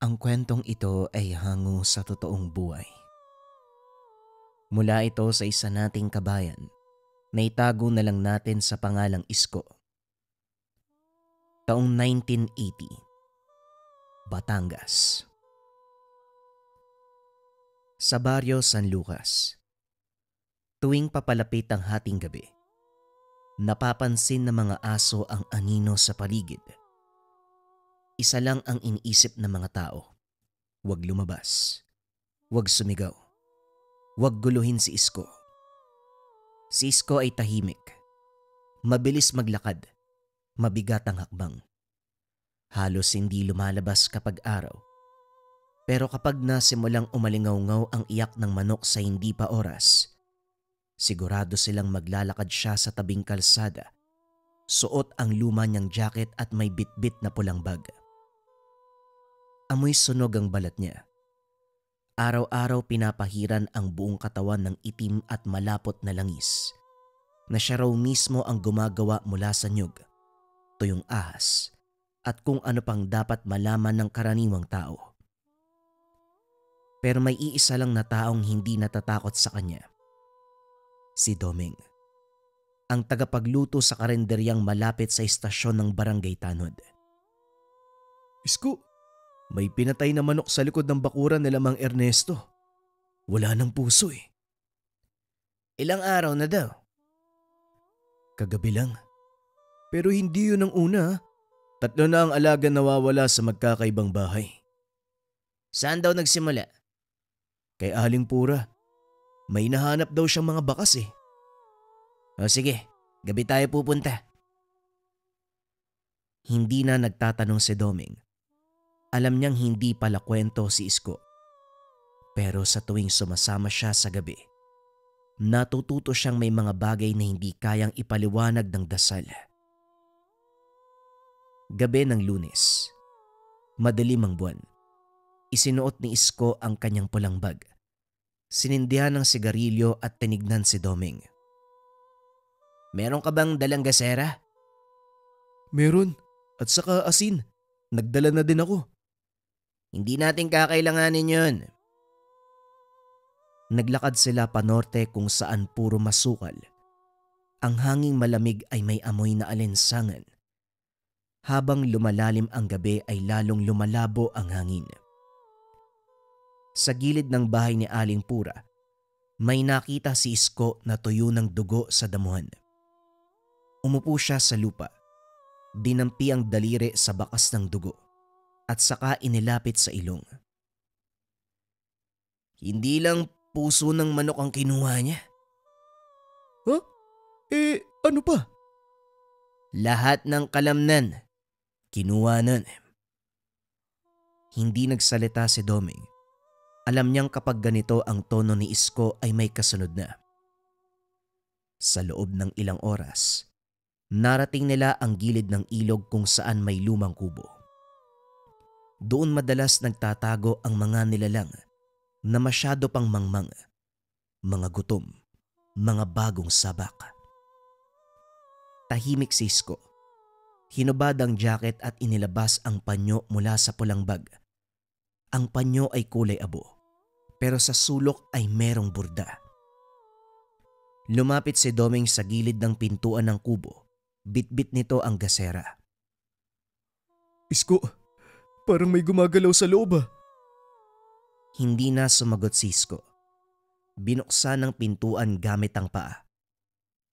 Ang kwentong ito ay hango sa totoong buhay. Mula ito sa isa nating kabayan na itago na lang natin sa pangalang Isko. Taong 1980, Batangas. Sa baryo San Lucas, tuwing papalapit ang hating gabi, napapansin ng mga aso ang anino sa paligid. Isa lang ang iniisip ng mga tao: huwag lumabas, huwag sumigaw, huwag guluhin si Isko. Si Isko ay tahimik, mabilis maglakad, mabigat ang hakbang. Halos hindi lumalabas kapag araw. Pero kapag nasimulang umalingaw-ngaw ang iyak ng manok sa hindi pa oras, sigurado silang maglalakad siya sa tabing kalsada, suot ang luma niyang jacket at may bitbit na pulang bag. Amoy sunog ang balat niya. Araw-araw pinapahiran ang buong katawan ng itim at malapot na langis na siya raw mismo ang gumagawa mula sa nyug, tuyong ahas at kung ano pang dapat malaman ng karaniwang tao. Pero may iisa lang na taong hindi natatakot sa kanya. Si Doming, ang tagapagluto sa karenderyang malapit sa istasyon ng Barangay Tanod. Isko, may pinatay na manok sa likod ng bakuran nila Mang Ernesto. Wala ng puso eh. Ilang araw na daw? Kagabi lang. Pero hindi yun ang una. 3 na ang alaga nawawala sa magkakaibang bahay. Saan daw nagsimula? Kay Aling Pura. May nahanap daw siyang mga bakas eh. O sige, gabi tayo pupunta. Hindi na nagtatanong si Doming. Alam niyang hindi pala kwento si Isko. Pero sa tuwing sumasama siya sa gabi, natututo siyang may mga bagay na hindi kayang ipaliwanag ng dasal. Gabi ng Lunes, madilim ang buwan. Isinuot ni Isko ang kanyang pulang bag. Sinindihan ng sigarilyo at tinignan si Doming. Meron ka bang dalang gasera? Meron. At saka asin. Nagdala na din ako. Hindi natin kakailanganin yun. Naglakad sila panorte kung saan puro masukal. Ang hanging malamig ay may amoy na alinsangan. Habang lumalalim ang gabi ay lalong lumalabo ang hangin. Sa gilid ng bahay ni Aling Pura, may nakita si Isko na tuyo ng dugo sa damuhan. Umupo siya sa lupa, dinampi ang daliri sa bakas ng dugo at saka inilapit sa ilong. Hindi lang puso ng manok ang kinuha niya. Ha? Ano pa? Lahat ng kalamnan, kinuha nun. Hindi nagsalita si Doming. Alam niyang kapag ganito ang tono ni Isko ay may kasunod na. Sa loob ng ilang oras, narating nila ang gilid ng ilog kung saan may lumang kubo. Doon madalas nagtatago ang mga nilalang na masyado pang mangmang, mga gutom, mga bagong sabak. Tahimik si Isko. Hinubad ang jacket at inilabas ang panyo mula sa pulang bag. Ang panyo ay kulay abo, pero sa sulok ay merong burda. Lumapit si Doming sa gilid ng pintuan ng kubo. Bitbit nito ang gasera. Isko, parang may gumagalaw sa loob ah. Hindi na sumagot si Isko. Binuksan ang pintuan gamit ang paa.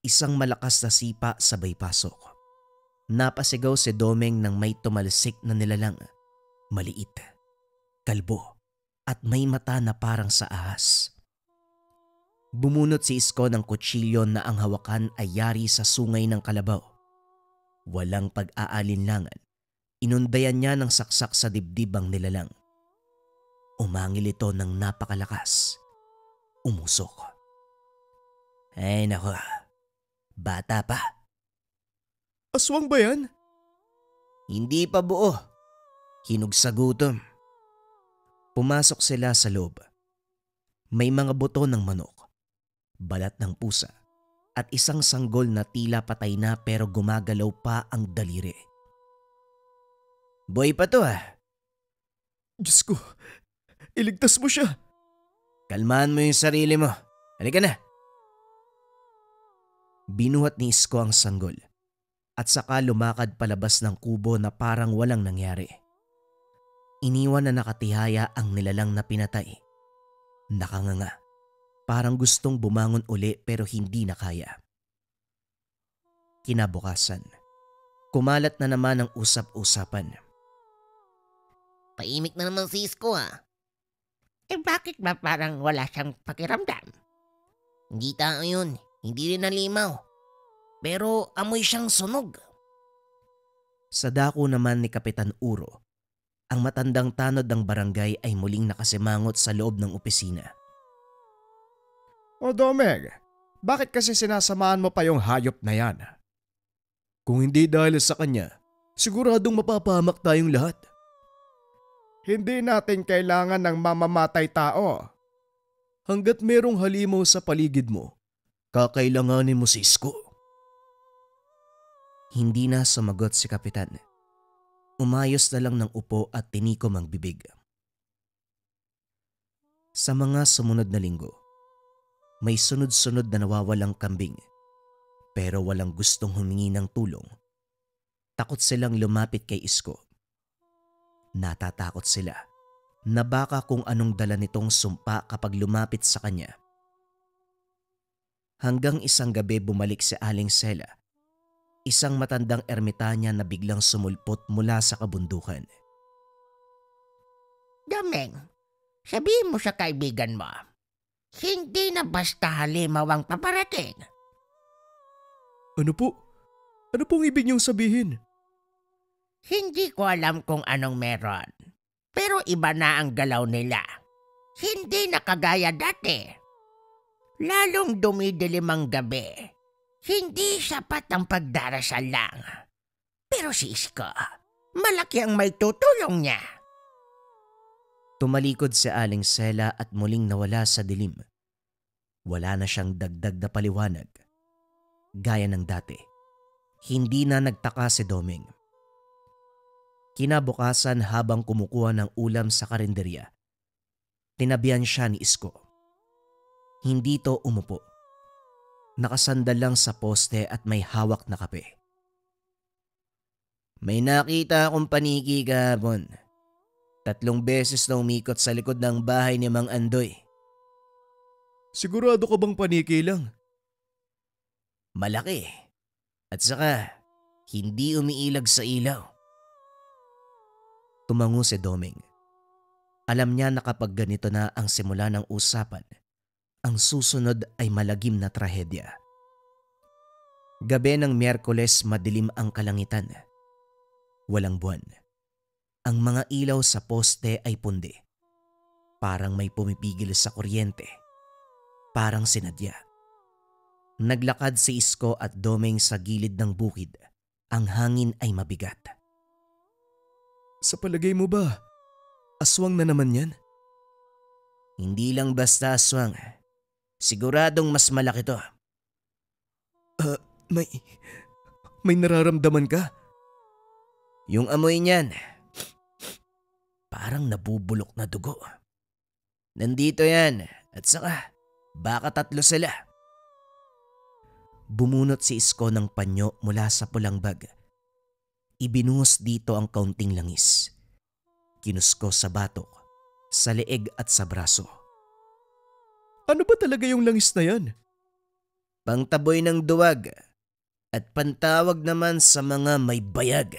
Isang malakas na sipa sabay pasok. Napasigaw si Doming nang may tumalsik na nilalang. Maliit, kalbo, at may mata na parang sa ahas. Bumunot si Isko ng kutsilyo na ang hawakan ay yari sa sungay ng kalabaw. Walang pag-aalinlangan, inundayan niya ng saksak sa dibdib ang nilalang. Umangil ito ng napakalakas. Umusok. Ay nako, bata pa. Aswang ba yan? Hindi pa buo. Hinog sa gutom. Pumasok sila sa loob. May mga buto ng manok, balat ng pusa, at isang sanggol na tila patay na pero gumagalaw pa ang daliri. Boy pa to ah. Diyos ko, iligtas mo siya. Kalmahan mo yung sarili mo. Halika na. Binuhat ni Isko ang sanggol at saka lumakad palabas ng kubo na parang walang nangyari. Iniwan na nakatihaya ang nilalang na pinatay. Nakanganga. Parang gustong bumangon uli pero hindi na kaya. Kinabukasan, kumalat na naman ang usap-usapan. Tahimik na naman si Isko bakit ba parang wala siyang pakiramdam? Hindi tao yun, hindi rin nalimaw. Pero amoy siyang sunog. Sa dako naman ni Kapitan Uro, ang matandang tanod ng barangay ay muling nakasimangot sa loob ng opisina. O Domeng, bakit kasi sinasamahan mo pa yung hayop na yan? Kung hindi dahil sa kanya, siguradong mapapahamak tayong lahat. Hindi natin kailangan ng mamamatay tao. Hanggat merong halimaw sa paligid mo, kakailanganin mo si Isko. Hindi na sumagot si Kapitan. Umayos na lang ng upo at tinikom ang bibig. Sa mga sumunod na linggo, may sunod-sunod na nawawalang kambing pero walang gustong humingi ng tulong. Takot silang lumapit kay Isko. Natatakot sila na baka kung anong dala nitong sumpa kapag lumapit sa kanya. Hanggang isang gabi bumalik si Aling Sela, isang matandang ermitanya na biglang sumulpot mula sa kabundukan. Domeng, sabihin mo sa kaibigan mo, hindi na basta halimaw ang paparating. Ano po? Ano pong ibig niyong sabihin? Hindi ko alam kung anong meron. Pero iba na ang galaw nila. Hindi na kagaya dati. Lalong dumidilim ang gabi. Hindi sapat ang pagdarasal lang. Pero si Isko, malaki ang may tutulong niya. Tumalikod si Aling Sela at muling nawala sa dilim. Wala na siyang dagdag na paliwanag. Gaya ng dati, hindi na nagtaka si Domeng. Kinabukasan habang kumukuha ng ulam sa karinderya, tinabihan siya ni Isko. Hindi to umupo. Nakasandal lang sa poste at may hawak na kape. May nakita akong paniki kahapon. 3 beses na umikot sa likod ng bahay ni Mang Andoy. Sigurado ka bang paniki lang? Malaki. At saka, hindi umiilag sa ilaw. Tumango si Domeng. Alam niya na kapag ganito na ang simula ng usapan, ang susunod ay malagim na trahedya. Gabi ng Miyerkules, madilim ang kalangitan. Walang buwan. Ang mga ilaw sa poste ay pundi. Parang may pumipigil sa kuryente. Parang sinadya. Naglakad si Isko at Domeng sa gilid ng bukid. Ang hangin ay mabigat. Sa palagay mo ba, aswang na naman yan? Hindi lang basta aswang. Siguradong mas malaki to. May nararamdaman ka? Yung amoy niyan, parang nabubulok na dugo. Nandito yan at saka baka 3 sila. Bumunot si Isko ng panyo mula sa pulang bag. Ibinuhos dito ang kaunting langis. Kinusko sa batok, sa leeg at sa braso. Ano ba talaga yung langis na yan? Pangtaboy ng duwag at pantawag naman sa mga may bayag.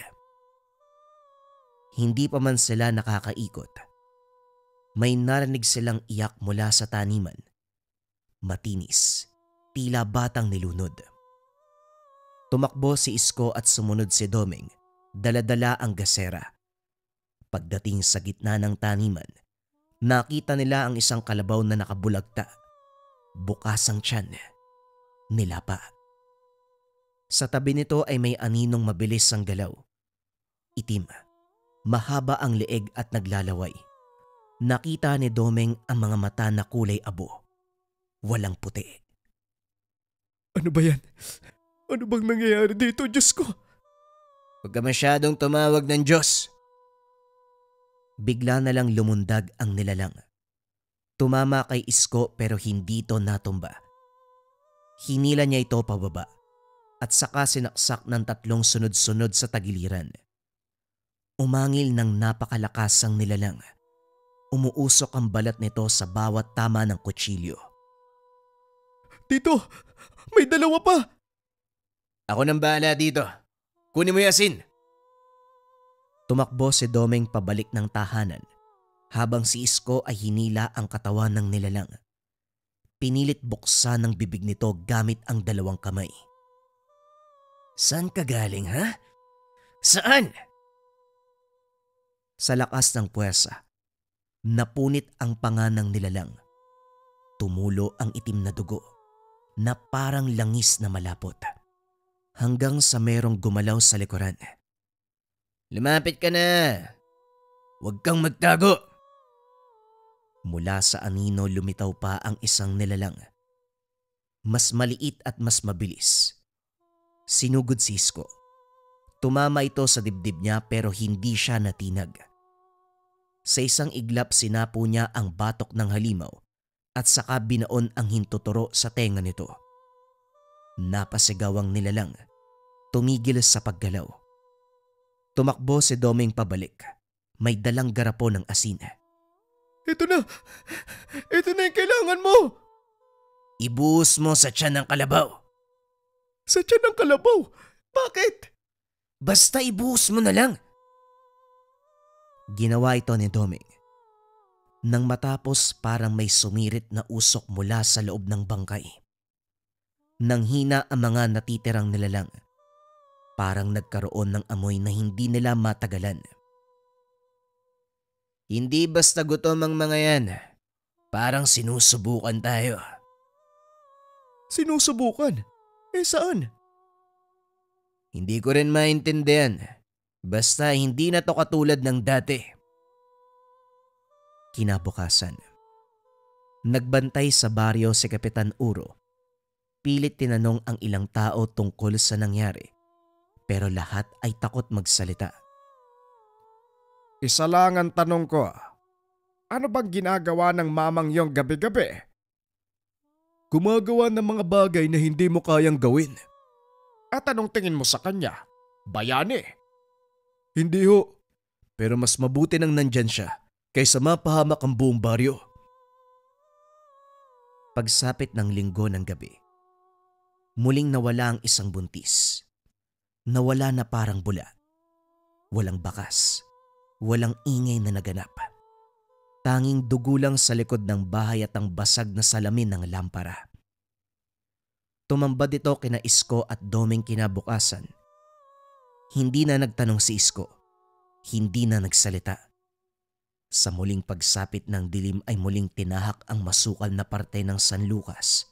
Hindi pa man sila nakakaikot. May narinig silang iyak mula sa taniman. Matinis, tila batang nilunod. Tumakbo si Isko at sumunod si Domeng. Dala-dala ang gasera. Pagdating sa gitna ng taniman, nakita nila ang isang kalabaw na nakabulagta. Bukas ang tiyan. Nilapa. Sa tabi nito ay may aninong mabilis ang galaw. Itim. Mahaba ang leeg at naglalaway. Nakita ni Domeng ang mga mata na kulay abo. Walang puti. Ano ba yan? Ano bang nangyayari dito, Diyos ko? Huwag ka masyadong tumawag ng Diyos. Bigla na lang lumundag ang nilalang. Tumama kay Isko pero hindi ito natumba. Hinila niya ito pababa at saka sinaksak ng 3 sunod-sunod sa tagiliran. Umangil ng napakalakas ang nilalang. Umuusok ang balat nito sa bawat tama ng kutsilyo. Tito, may 2 pa! Ako nang bahala dito. Kunin mo yung asin. Tumakbo si Domeng pabalik ng tahanan habang si Isko ay hinila ang katawan ng nilalang. Pinilit buksan ang bibig nito gamit ang 2 kamay. Saan ka galing, ha? Saan? Sa lakas ng puwersa, napunit ang panga ng nilalang. Tumulo ang itim na dugo na parang langis na malapot. Hanggang sa merong gumalaw sa likuran. Lumapit ka na! Huwag kang magtago! Mula sa anino lumitaw pa ang isang nilalang. Mas maliit at mas mabilis. Sinugod si Isko. Tumama ito sa dibdib niya pero hindi siya natinag. Sa isang iglap sinapo niya ang batok ng halimaw at saka binaon ang hintuturo sa tenga nito. Napasigaw ang nilalang. Tumigil sa paggalaw. Tumakbo si Domeng pabalik. May dalang garapon ng asin. Ito na! Ito na yung kailangan mo! Ibuhos mo sa tiyan ng kalabaw. Sa tiyan ng kalabaw? Bakit? Basta ibuhos mo na lang. Ginawa ito ni Domeng. Nang matapos parang may sumirit na usok mula sa loob ng bangkay. Nang hina ang mga natitirang nilalang. Parang nagkaroon ng amoy na hindi nila matagalan. Hindi basta gutom ang mga yan. Parang sinusubukan tayo. Sinusubukan? Saan? Hindi ko rin maintindihan. Basta hindi na to katulad ng dati. Kinabukasan. Nagbantay sa baryo si Kapitan Uro. Pilit tinanong ang ilang tao tungkol sa nangyari. Pero lahat ay takot magsalita. Isa lang ang tanong ko. Ano bang ginagawa ng mamang yong gabi-gabi? Gumagawa ng mga bagay na hindi mo kayang gawin. At anong tingin mo sa kanya? Bayani? Hindi ho. Pero mas mabuti nang nandyan siya kaysa mapahamak ang buong baryo. Pagsapit ng linggo ng gabi, muling nawala ang isang buntis. Nawala na parang bula. Walang bakas. Walang ingay na naganap. Tanging dugo lang sa likod ng bahay at ang basag na salamin ng lampara. Tumambad ito kina Isko at Domeng kinabukasan. Hindi na nagtanong si Isko. Hindi na nagsalita. Sa muling pagsapit ng dilim ay muling tinahak ang masukal na parte ng San Lucas.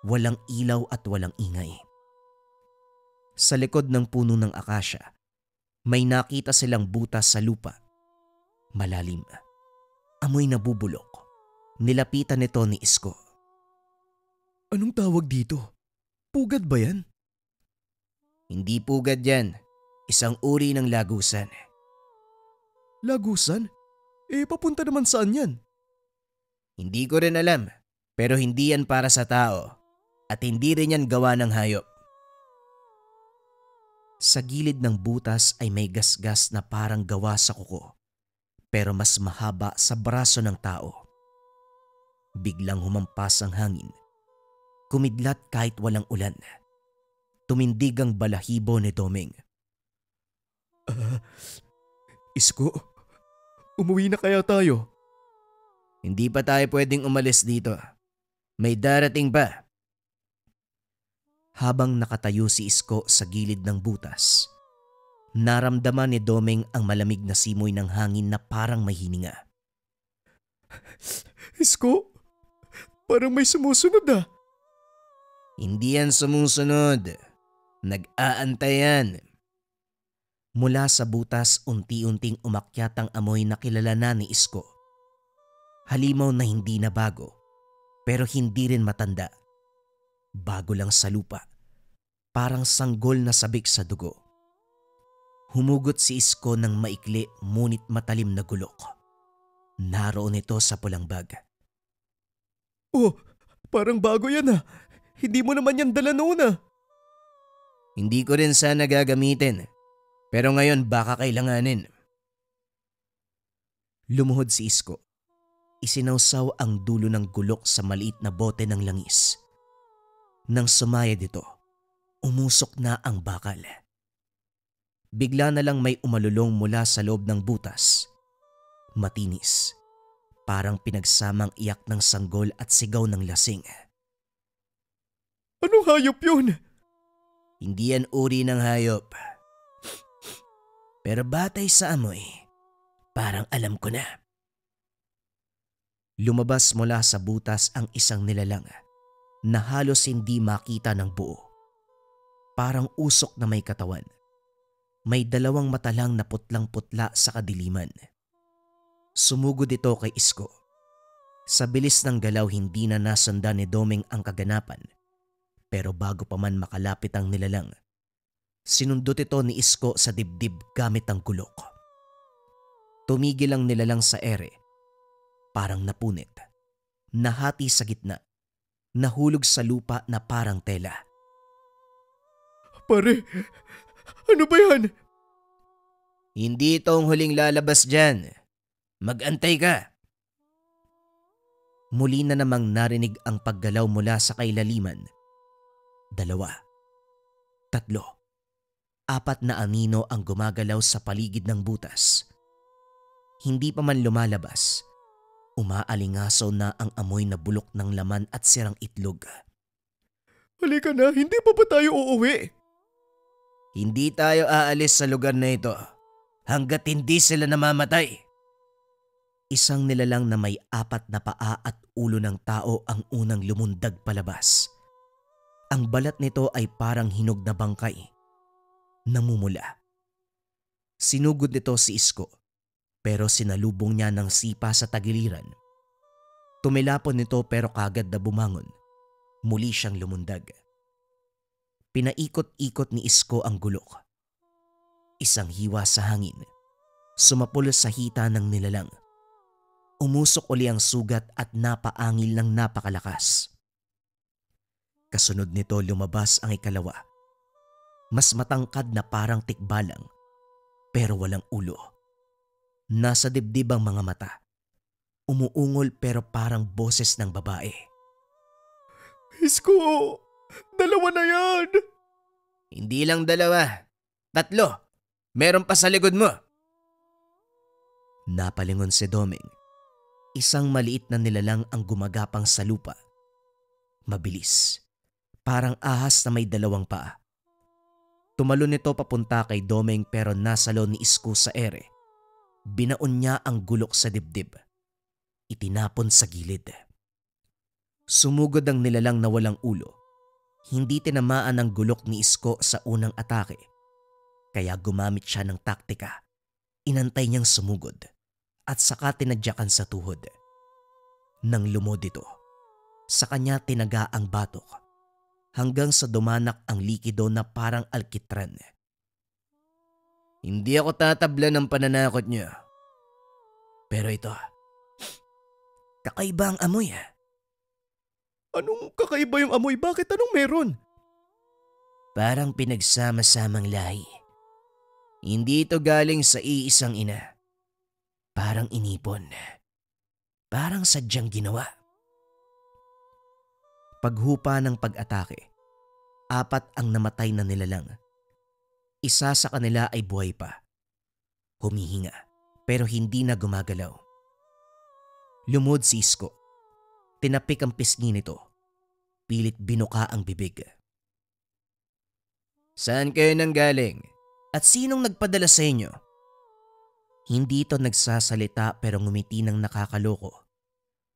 Walang ilaw at walang ingay. Sa likod ng puno ng akasya, may nakita silang butas sa lupa. Malalim. Amoy nabubulok. Nilapitan nito ni Isko. Anong tawag dito? Pugad ba yan? Hindi pugad yan. Isang uri ng lagusan. Lagusan? Papunta naman saan yan? Hindi ko rin alam. Pero hindi yan para sa tao. At hindi rin yan gawa ng hayop. Sa gilid ng butas ay may gasgas na parang gawa sa kuko, pero mas mahaba sa braso ng tao. Biglang humampas ang hangin. Kumidlat kahit walang ulan. Tumindig ang balahibo ni Domeng. Isko, umuwi na kaya tayo? Hindi pa tayo pwedeng umalis dito. May darating pa. Habang nakatayo si Isko sa gilid ng butas, naramdaman ni Domeng ang malamig na simoy ng hangin na parang may hininga. Isko, parang may sumusunod ah. Hindi yan sumusunod. Nag-aantay yan. Mula sa butas unti-unting umakyat ang amoy na kilala na ni Isko. Halimaw na hindi na bago, pero hindi rin matanda. Bago lang sa lupa, parang sanggol na sabik sa dugo. Humugot si Isko ng maikli ngunit matalim na gulok. Naroon ito sa pulang bag. Oh, parang bago yan ah. Hindi mo naman yan dala noon ah. Hindi ko rin sana gagamitin, pero ngayon baka kailanganin. Lumuhod si Isko. Isinawsaw ang dulo ng gulok sa maliit na bote ng langis. Nang sumayad ito, umusok na ang bakal. Bigla na lang may umalulong mula sa loob ng butas. Matinis, parang pinagsamang iyak ng sanggol at sigaw ng lasing. Anong hayop yun? Hindi yan uri ng hayop. Pero batay sa amoy, parang alam ko na. Lumabas mula sa butas ang isang nilalang na halos hindi makita ng buo. Parang usok na may katawan. May dalawang mata lang na putlang-putla sa kadiliman. Sumugod ito kay Isko. Sa bilis ng galaw hindi na nasundan ni Domeng ang kaganapan. Pero bago pa man makalapit ang nilalang, sinundot ito ni Isko sa dibdib gamit ang gulok. Tumigil ang nilalang sa ere. Parang napunit. Nahati sa gitna. Nahulog sa lupa na parang tela. Pare, ano ba yan? Hindi ito ang huling lalabas dyan. Mag-antay ka. Muli na namang narinig ang paggalaw mula sa kailaliman. 2, 3, 4 na anino ang gumagalaw sa paligid ng butas. Hindi pa man lumalabas, umaalingaso na ang amoy na bulok ng laman at sirang itlog. Halika na, hindi pa ba tayo uuwi? Hindi tayo aalis sa lugar na ito hanggat hindi sila namamatay. Isang nilalang na may 4 na paa at ulo ng tao ang unang lumundag palabas. Ang balat nito ay parang hinog na bangkay. Namumula. Sinugod nito si Isko, pero sinalubong niya ng sipa sa tagiliran. Tumilapon nito pero kagad na bumangon. Muli siyang lumundag. Pinaikot-ikot ni Isko ang gulok. Isang hiwa sa hangin. Sumapul sa hita ng nilalang. Umusok uli ang sugat at napaangil ng napakalakas. Kasunod nito lumabas ang ikalawa. Mas matangkad na parang tikbalang, pero walang ulo. Nasa dibdib ang mga mata. Umuungol pero parang boses ng babae. Isko, 2 na yan. Hindi lang 2, 3. Meron pa sa likod mo. Napalingon si Domeng. Isang maliit na nilalang ang gumagapang sa lupa. Mabilis. Parang ahas na may 2 paa. Tumalon nito papunta kay Domeng pero nasalo ni Isko sa ere. Binaon niya ang gulok sa dibdib. Itinapon sa gilid. Sumugod ang nilalang na walang ulo. Hindi tinamaan ang gulok ni Isko sa unang atake. Kaya gumamit siya ng taktika. Inantay niyang sumugod at saka tinadyakan sa tuhod. Nang lumod ito, sa kanya tinaga ang batok. Hanggang sa dumanak ang likido na parang alkitran. Hindi ako tatabla ng pananakot niyo. Pero ito, kakaiba ang amoy. Anong kakaiba yung amoy? Bakit anong meron? Parang pinagsama-samang lahi. Hindi ito galing sa iisang ina. Parang inipon. Parang sadyang ginawa. Paghupa ng pag-atake, 4 ang namatay na nilalang. Isa sa kanila ay buhay pa. Humihinga pero hindi na gumagalaw. Lumod si Isko. Tinapik ang pisngi nito. Pilit binuka ang bibig. Saan kayo nanggaling? At sinong nagpadala sa inyo? Hindi ito nagsasalita pero ngumiti ng nakakaloko.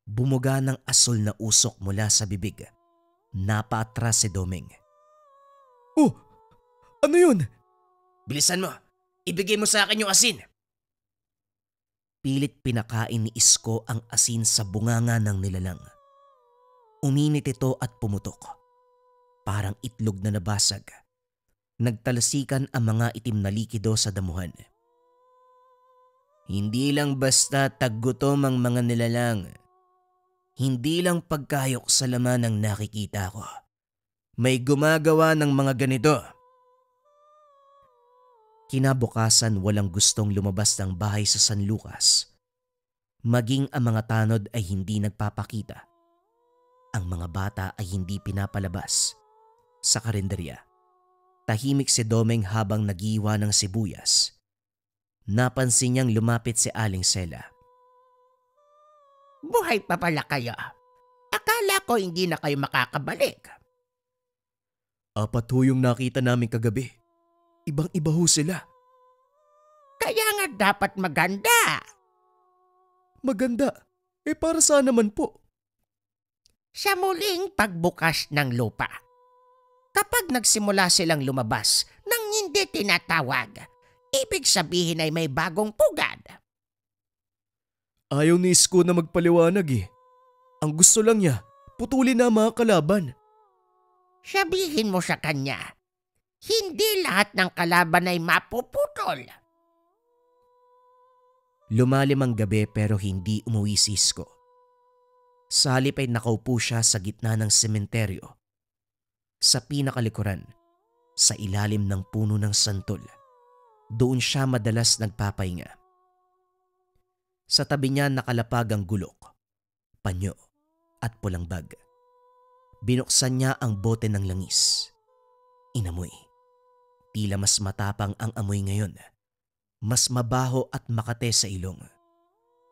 Bumuga ng asul na usok mula sa bibig. Napaatras si Domeng. Oh, ano yun? Bilisan mo! Ibigay mo sa akin yung asin! Pilit pinakain ni Isko ang asin sa bunganga ng nilalang. Uminit ito at pumutok. Parang itlog na nabasag. Nagtalsikan ang mga itim na likido sa damuhan. Hindi lang basta taggutom ang mga nilalang. Hindi lang pagkayok sa laman ang nakikita ko. May gumagawa ng mga ganito. Kinabukasan walang gustong lumabas ng bahay sa San Lucas. Maging ang mga tanod ay hindi nagpapakita. Ang mga bata ay hindi pinapalabas. Sa karinderya, tahimik si Domeng habang nagiiwa ng sibuyas. Napansin niyang lumapit si Aling Sela. Buhay pa pala kayo. Akala ko hindi na kayo makakabalik. 4 yung nakita namin kagabi. Ibang-iba ho sila. Kaya nga dapat maganda. Maganda. Para saan naman po? Sa muling pagbukas ng lupa. Kapag nagsimula silang lumabas nang hindi tinatawag, ibig sabihin ay may bagong pugad. Ayaw ni Isko na magpaliwanag eh. Ang gusto lang niya, putulin na ang mga kalaban. Sabihin mo sa kanya, hindi lahat ng kalaban ay mapuputol. Lumalim ang gabi pero hindi umuwi si Isko. Sa halip ay nakaupo siya sa gitna ng sementeryo. Sa pinakalikuran, sa ilalim ng puno ng santol, doon siya madalas nagpapahinga. Sa tabi niya nakalapag ang gulok, panyo at pulang bag. Binuksan niya ang bote ng langis. Inamoy. Tila mas matapang ang amoy ngayon. Mas mabaho at makate sa ilong.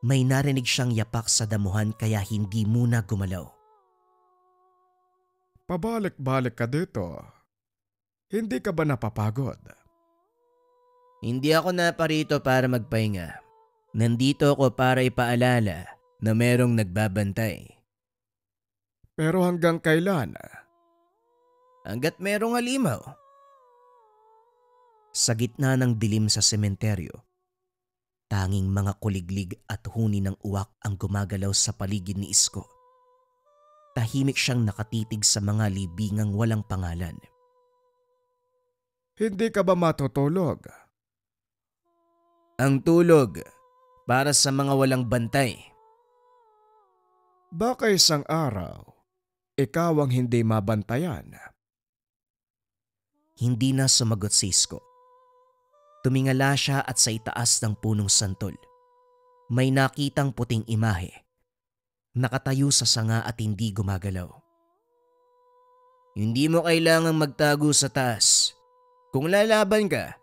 May narinig siyang yapak sa damuhan kaya hindi muna gumalaw. Pabalik-balik ka dito. Hindi ka ba napapagod? Hindi ako naparito para magpahinga. Nandito ako para ipaalala na merong nagbabantay. Pero hanggang kailan? Hanggat merong halimaw. Sa gitna ng dilim sa sementeryo, tanging mga kuliglig at huni ng uwak ang gumagalaw sa paligid ni Isko. Tahimik siyang nakatitig sa mga libingang walang pangalan. Hindi ka ba matutulog? Ang tulog para sa mga walang bantay. Baka isang araw, ikaw ang hindi mabantayan. Hindi na sumagot si Isko. Tumingala siya at sa itaas ng punong santol, may nakitang puting imahe. Nakatayo sa sanga at hindi gumagalaw. Hindi mo kailangang magtago sa taas. Kung lalaban ka,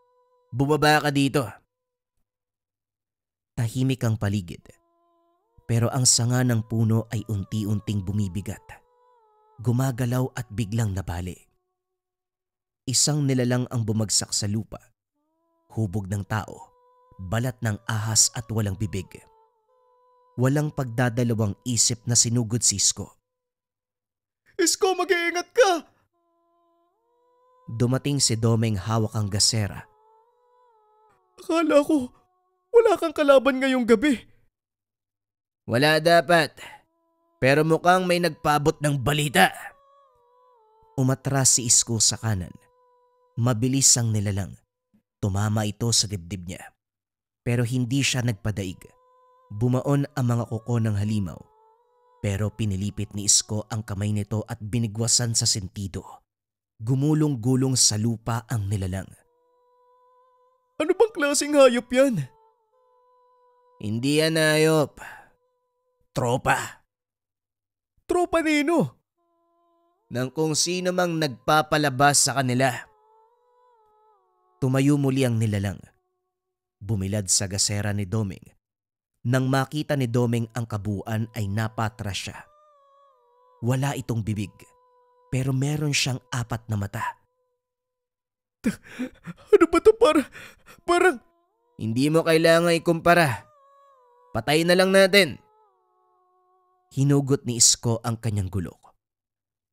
bumaba ka dito. Tahimik ang paligid, pero ang sanga ng puno ay unti-unting bumibigat. Gumagalaw at biglang nabali. Isang nilalang ang bumagsak sa lupa. Hubog ng tao, balat ng ahas at walang bibig. Walang pagdadalawang isip na sinugod si Isko. Isko, mag-iingat ka! Dumating si Domeng hawak ang gasera. Akala ko, wala kang kalaban ngayong gabi. Wala dapat, pero mukhang may nagpabot ng balita. Umatras si Isko sa kanan. Mabilis ang nilalang. Tumama ito sa dibdib niya. Pero hindi siya nagpadaig. Bumaon ang mga kuko ng halimaw. Pero pinilipit ni Isko ang kamay nito at binigwasan sa sentido. Gumulong-gulong sa lupa ang nilalang. Ano bang klaseng hayop yan? Hindi yan hayop. Tropa. Tropa nino? Ng kung sino mang nagpapalabas sa kanila. Tumayo muli ang nilalang. Bumilad sa gasera ni Domeng. Nang makita ni Domeng ang kabuuan ay napatras siya. Wala itong bibig, pero meron siyang 4 na mata. Ano ba ito parang... Hindi mo kailangan ikumpara. Patay na lang natin. Hinugot ni Isko ang kanyang gulok.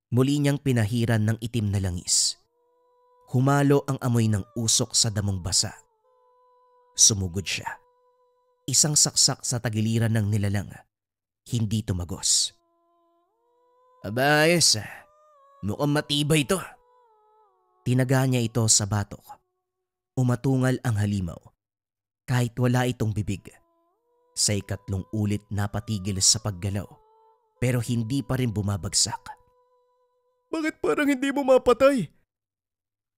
Muli niyang pinahiran ng itim na langis. Humalo ang amoy ng usok sa damong basa. Sumugod siya. Isang saksak sa tagiliran ng nilalang. Hindi tumagos. Aba ayos, mukhang matibay ito. Tinaga niya ito sa batok. Umatungal ang halimaw. Kahit wala itong bibig. Sa ikatlong ulit napatigil sa paggalaw. Pero hindi pa rin bumabagsak. Bakit parang hindi mo mapatay?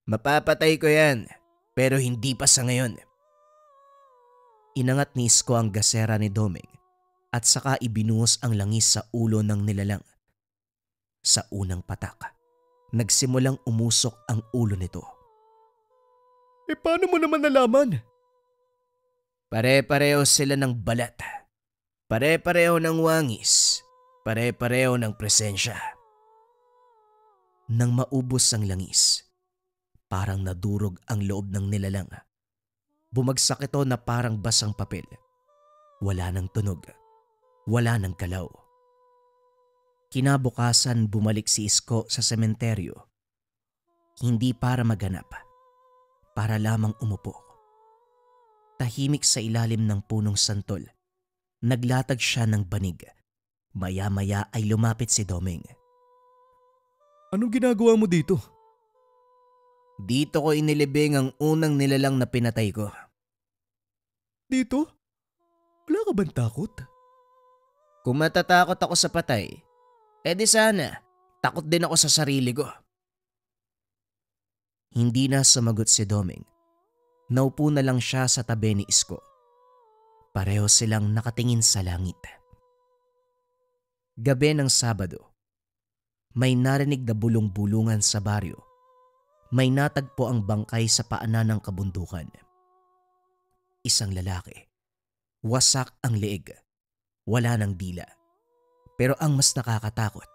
Mapapatay ko yan, pero hindi pa sa ngayon. Inangat ni Isko ang gasera ni Doming at saka ibinuhos ang langis sa ulo ng nilalang. Sa unang patak, nagsimulang umusok ang ulo nito. Paano mo naman nalaman? Pare-pareho sila ng balat. Pare-pareho ng wangis. Pare-pareho ng presensya. Nang maubos ang langis, parang nadurog ang loob ng nilalang. Bumagsak ito na parang basang papel. Wala ng tunog. Wala ng galaw. Kinabukasan bumalik si Isko sa sementeryo. Hindi para maganap. Para lamang umupo. Tahimik sa ilalim ng punong santol. Naglatag siya ng banig. Maya-maya ay lumapit si Doming. Anong ginagawa mo dito? Dito ko inilibing ang unang nilalang na pinatay ko. Dito? Wala ka bang takot? Kung matatakot ako sa patay, edi sana, takot din ako sa sarili ko. Hindi na sumagot si Doming. Naupo na lang siya sa tabi ni Isko. Pareho silang nakatingin sa langit. Gabi ng Sabado, may narinig na bulong-bulungan sa baryo. May natagpo ang bangkay sa paanan ng kabundukan. Isang lalaki. Wasak ang leeg. Wala ng dila. Pero ang mas nakakatakot,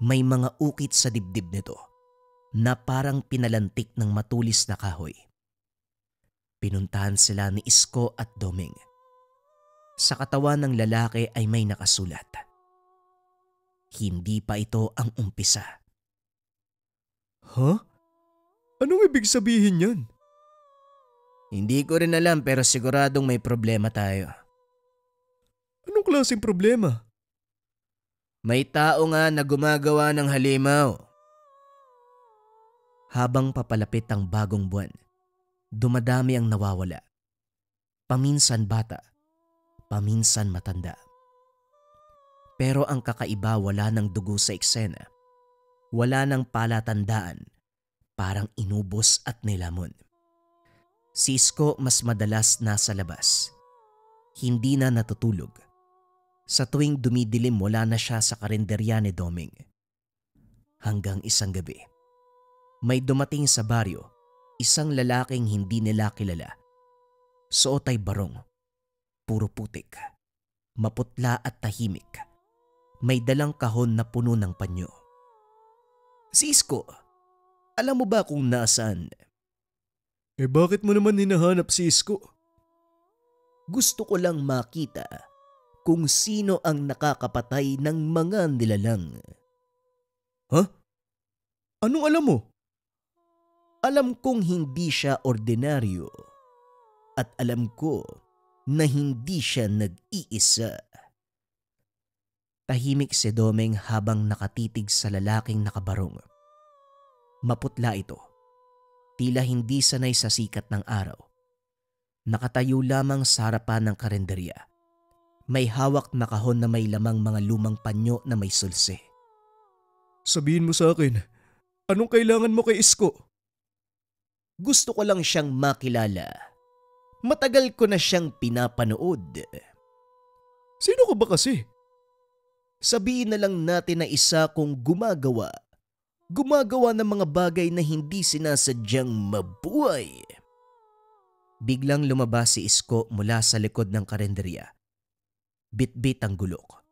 may mga ukit sa dibdib nito na parang pinalantik ng matulis na kahoy. Pinuntahan sila ni Isko at Doming. Sa katawan ng lalaki ay may nakasulat. Hindi pa ito ang umpisa. Huh? Anong ibig sabihin yan? Hindi ko rin alam pero siguradong may problema tayo. Anong klaseng problema? May tao nga na gumagawa ng halimaw. Habang papalapit ang bagong buwan, dumadami ang nawawala. Paminsan bata, paminsan matanda. Pero ang kakaiba, wala ng dugo sa eksena. Wala ng palatandaan, parang inubos at nilamon. Si Isko mas madalas nasa labas. Hindi na natutulog. Sa tuwing dumidilim, wala na siya sa karinderya ni Doming. Hanggang isang gabi, may dumating sa baryo, isang lalaking hindi nila kilala. Suot ay barong, puro putik, maputla at tahimik. May dalang kahon na puno ng panyo. Si Isko, alam mo ba kung nasaan? Bakit mo naman hinahanap si Isko? Gusto ko lang makita kung sino ang nakakapatay ng mga nilalang. Huh? Anong alam mo? Alam kong hindi siya ordinaryo at alam ko na hindi siya nag-iisa. Tahimik si Doming habang nakatitig sa lalaking nakabarong. Maputla ito. Tila hindi sanay sa sikat ng araw. Nakatayo lamang sa harapan ng karenderya. May hawak na kahon na may lamang mga lumang panyo na may sulse. Sabihin mo sa akin, anong kailangan mo kay Isko? Gusto ko lang siyang makilala. Matagal ko na siyang pinapanood. Sino ka ba kasi? Sabihin na lang natin na isa kong gumagawa ng mga bagay na hindi sinasadyang mabuhay. Biglang lumabas si Isko mula sa likod ng karenderya. Bit-bit ang gulok.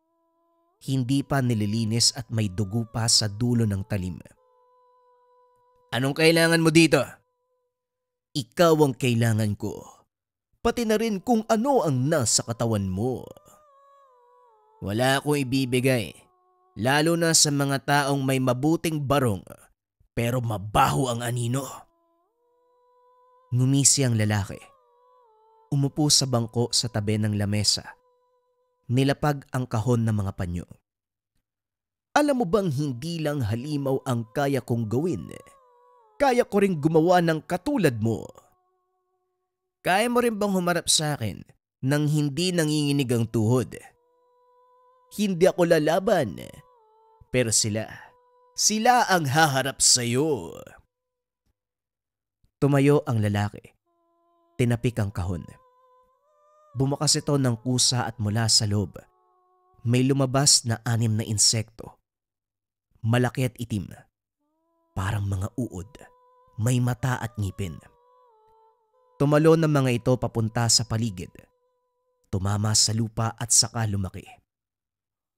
Hindi pa nililinis at may dugo pa sa dulo ng talim. Anong kailangan mo dito? Ikaw ang kailangan ko. Pati na rin kung ano ang nasa katawan mo. Wala akong ibibigay. Lalo na sa mga taong may mabuting barong pero mabaho ang anino. Ngumisi ang lalaki. Umupo sa bangko sa tabi ng lamesa. Nilapag ang kahon ng mga panyo. Alam mo bang hindi lang halimaw ang kaya kong gawin? kaya ko ring gumawa ng katulad mo. Kaya mo rin bang humarap sa akin nang hindi nanginginig ang tuhod? Hindi ako lalaban, pero sila ang haharap sa'yo. Tumayo ang lalaki. Tinapik ang kahon. Bumukas ito ng kusa at mula sa loob, may lumabas na 6 na insekto. Malaki at itim, parang mga uod, may mata at ngipin. Tumalon ng mga ito papunta sa paligid. Tumama sa lupa at saka lumaki.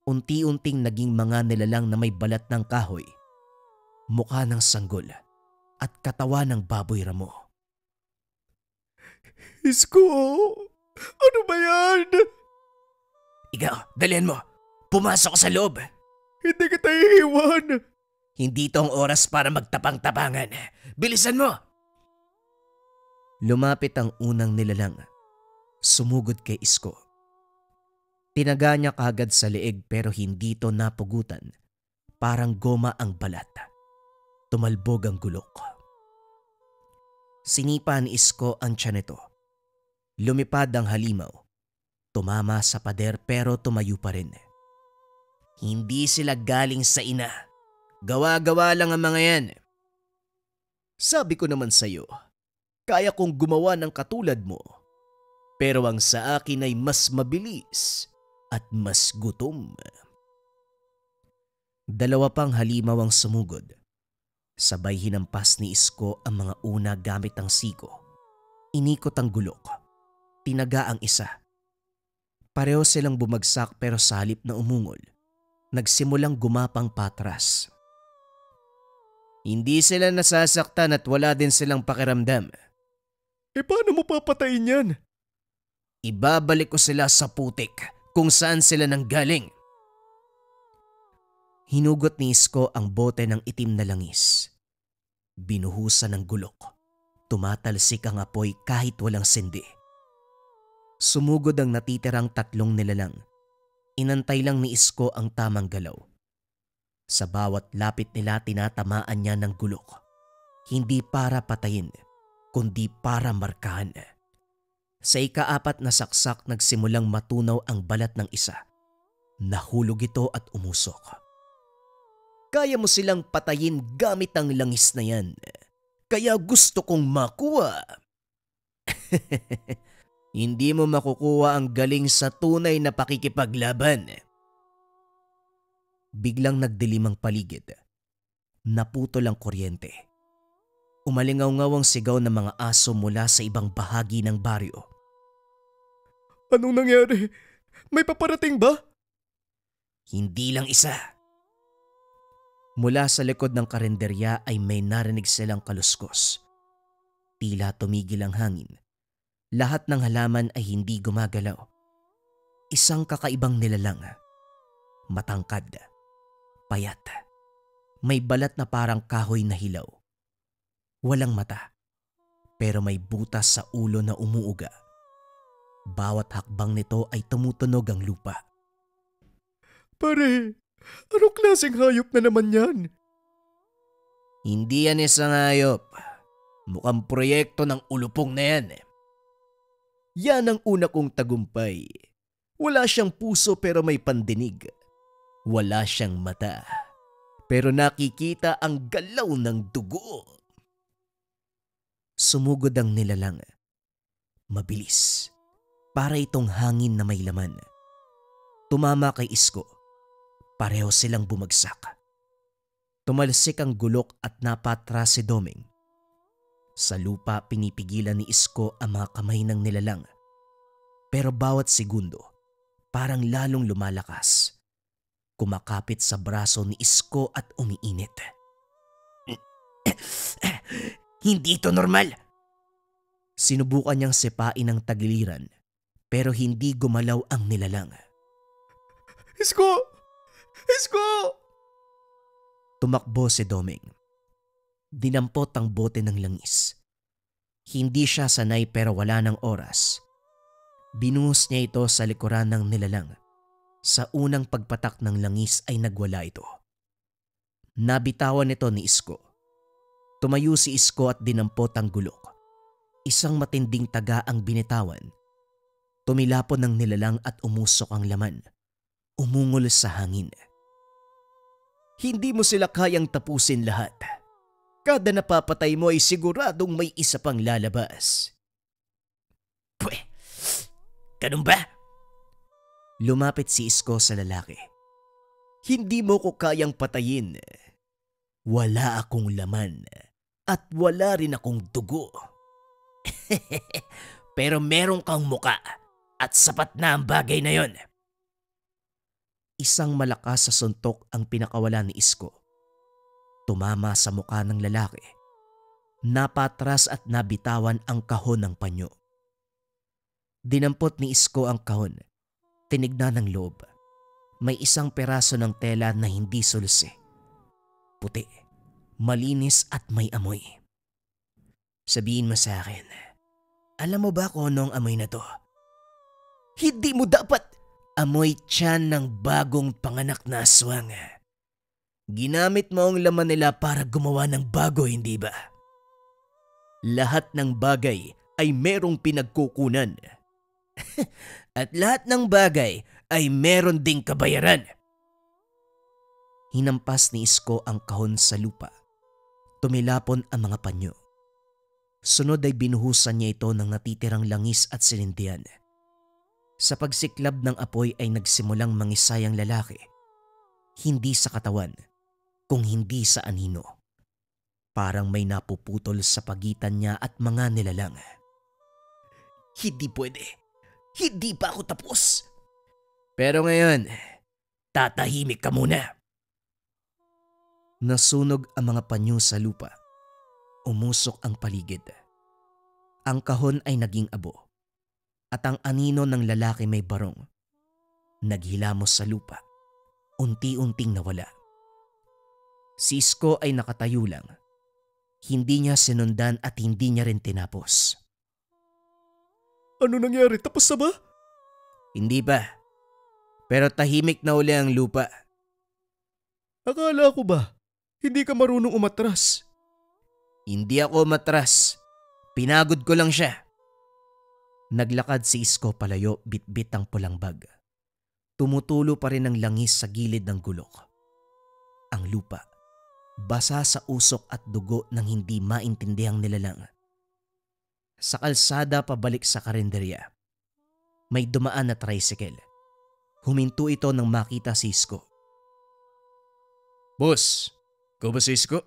Unti-unting naging mga nilalang na may balat ng kahoy, mukha ng sanggol at katawan ng baboy ramo. Isko, ano ba yan? Ikaw, dalihan mo. Pumasok ka sa loob. Hindi kita iiwan. Hindi to ang oras para magtapang-tapangan. Bilisan mo! Lumapit ang unang nilalang. Sumugod kay Isko. Tinaga niya kagad sa leeg pero hindi to napugutan. Parang goma ang balat. Tumalbog ang gulok. Sinipa ni Isko ang tiyan nito. Lumipad ang halimaw. Tumama sa pader pero tumayo pa rin. Hindi sila galing sa ina. Gawa-gawa lang ang mga yan. Sabi ko naman sa'yo, kaya kong gumawa ng katulad mo. Pero ang sa akin ay mas mabilis at mas gutom. 2 pang halimaw ang sumugod. Sabay hinampas ni Isko ang mga una gamit ang siko. Inikot ang gulok. Tinaga ang isa. Pareho silang bumagsak pero sa halip na umungol, nagsimulang gumapang patras. Hindi sila nasasaktan at wala din silang pakiramdam. Paano mo papatayin yan? Ibabalik ko sila sa putik kung saan sila nanggaling. Hinugot ni Isko ang bote ng itim na langis. Binuhusan ng gulok. Tumatalsik ang apoy kahit walang sindi. Sumugod ang natitirang 3 nilalang. Inantay lang ni Isko ang tamang galaw. Sa bawat lapit nila tinatamaan niya ng gulok. Hindi para patayin, kundi para markahan. Sa ika-4 na saksak nagsimulang matunaw ang balat ng isa. Nahulog ito at umusok. Kaya mo silang patayin gamit ang langis na yan. Kaya gusto kong makuha. Hindi mo makukuha ang galing sa tunay na pakikipaglaban. Biglang nagdilim ang paligid. Naputol ang kuryente. Umalingaw-ngaw ang sigaw ng mga aso mula sa ibang bahagi ng baryo. Anong nangyari? May paparating ba? Hindi lang isa. Mula sa likod ng karinderya ay may narinig silang kaluskos. Tila tumigil ang hangin. Lahat ng halaman ay hindi gumagalaw. Isang kakaibang nilalang. Matangkad. Payat. May balat na parang kahoy na hilaw. Walang mata. Pero may butas sa ulo na umuuga. Bawat hakbang nito ay tumutunog ang lupa. Pare, anong klaseng hayop na naman yan? Hindi yan isang hayop. Mukhang proyekto ng ulupong na yan. Yan ang una kong tagumpay. Wala siyang puso pero may pandinig. Wala siyang mata. Pero nakikita ang galaw ng dugo. Sumugod ang nilalang. Mabilis. Para itong hangin na may laman. Tumama kay Isko. Pareho silang bumagsak. Tumalsik ang gulok at napatras si Doming. Sa lupa pinipigilan ni Isko ang mga kamay ng nilalang. Pero bawat segundo, parang lalong lumalakas. Kumakapit sa braso ni Isko at umiinit. Hindi ito normal. Sinubukan niyang sipain ang tagiliran pero hindi gumalaw ang nilalang. Isko! Isko! Tumakbo si Doming. Dinampot ang bote ng langis. Hindi siya sanay pero wala ng oras. Binuhos niya ito sa likuran ng nilalang. Sa unang pagpatak ng langis ay nagwala ito. Nabitawan ito ni Isko. Tumayo si Isko at dinampot ang gulok. Isang matinding taga ang binitawan. Tumilapon ng nilalang at umusok ang laman. Umungol sa hangin. Hindi mo sila kayang tapusin lahat. Kada napapatay mo ay siguradong may isa pang lalabas. Pwe, ganun ba? Lumapit si Isko sa lalaki. Hindi mo ko kayang patayin. Wala akong laman at wala rin akong dugo. Pero meron kang muka at sapat na ang bagay na yon. Isang malakas sa suntok ang pinakawala ni Isko. Tumama sa muka ng lalaki. Napatras at nabitawan ang kahon ng panyo. Dinampot ni Isko ang kahon. Tinignan ng loob. May isang peraso ng tela na hindi sulsi. Puti, malinis at may amoy. Sabihin mo sa akin, alam mo ba kung anong amoy na to? Hindi mo dapat amoy tiyan ng bagong panganak na aswang. Ginamit mo ang laman nila para gumawa ng bago, hindi ba? Lahat ng bagay ay merong pinagkukunan. At lahat ng bagay ay meron ding kabayaran. Hinampas ni Isko ang kahon sa lupa. Tumilapon ang mga panyo. Sunod ay binuhusan niya ito ng natitirang langis at sinindihan. Sa pagsiklab ng apoy ay nagsimulang mangisay ang lalaki. Hindi sa katawan, kung hindi sa anino. Parang may napuputol sa pagitan niya at mga nilalang. Hindi pwede. Hindi pa ako tapos. Pero ngayon, tatahimik ka muna. Nasunog ang mga panyo sa lupa. Umusok ang paligid. Ang kahon ay naging abo. At ang anino ng lalaki may barong. Naghilamos sa lupa. Unti-unting nawala. Si Isko ay nakatayo lang. Hindi niya sinundan at hindi niya rin tinapos. Ano nangyari? Tapos na ba? Hindi pa. Pero tahimik na uli ang lupa. Akala ko ba, hindi ka marunong umatras? Hindi ako matras. Pinagod ko lang siya. Naglakad si Isko palayo, bitbit ang pulang bag. Tumutulo pa rin ang langis sa gilid ng gulok. Ang lupa, basa sa usok at dugo ng hindi maintindihang nilalang. Sa kalsada pabalik sa karinderya, may dumaan na tricycle. Huminto ito nang makita si Isko. Boss, ikaw ba si Isko?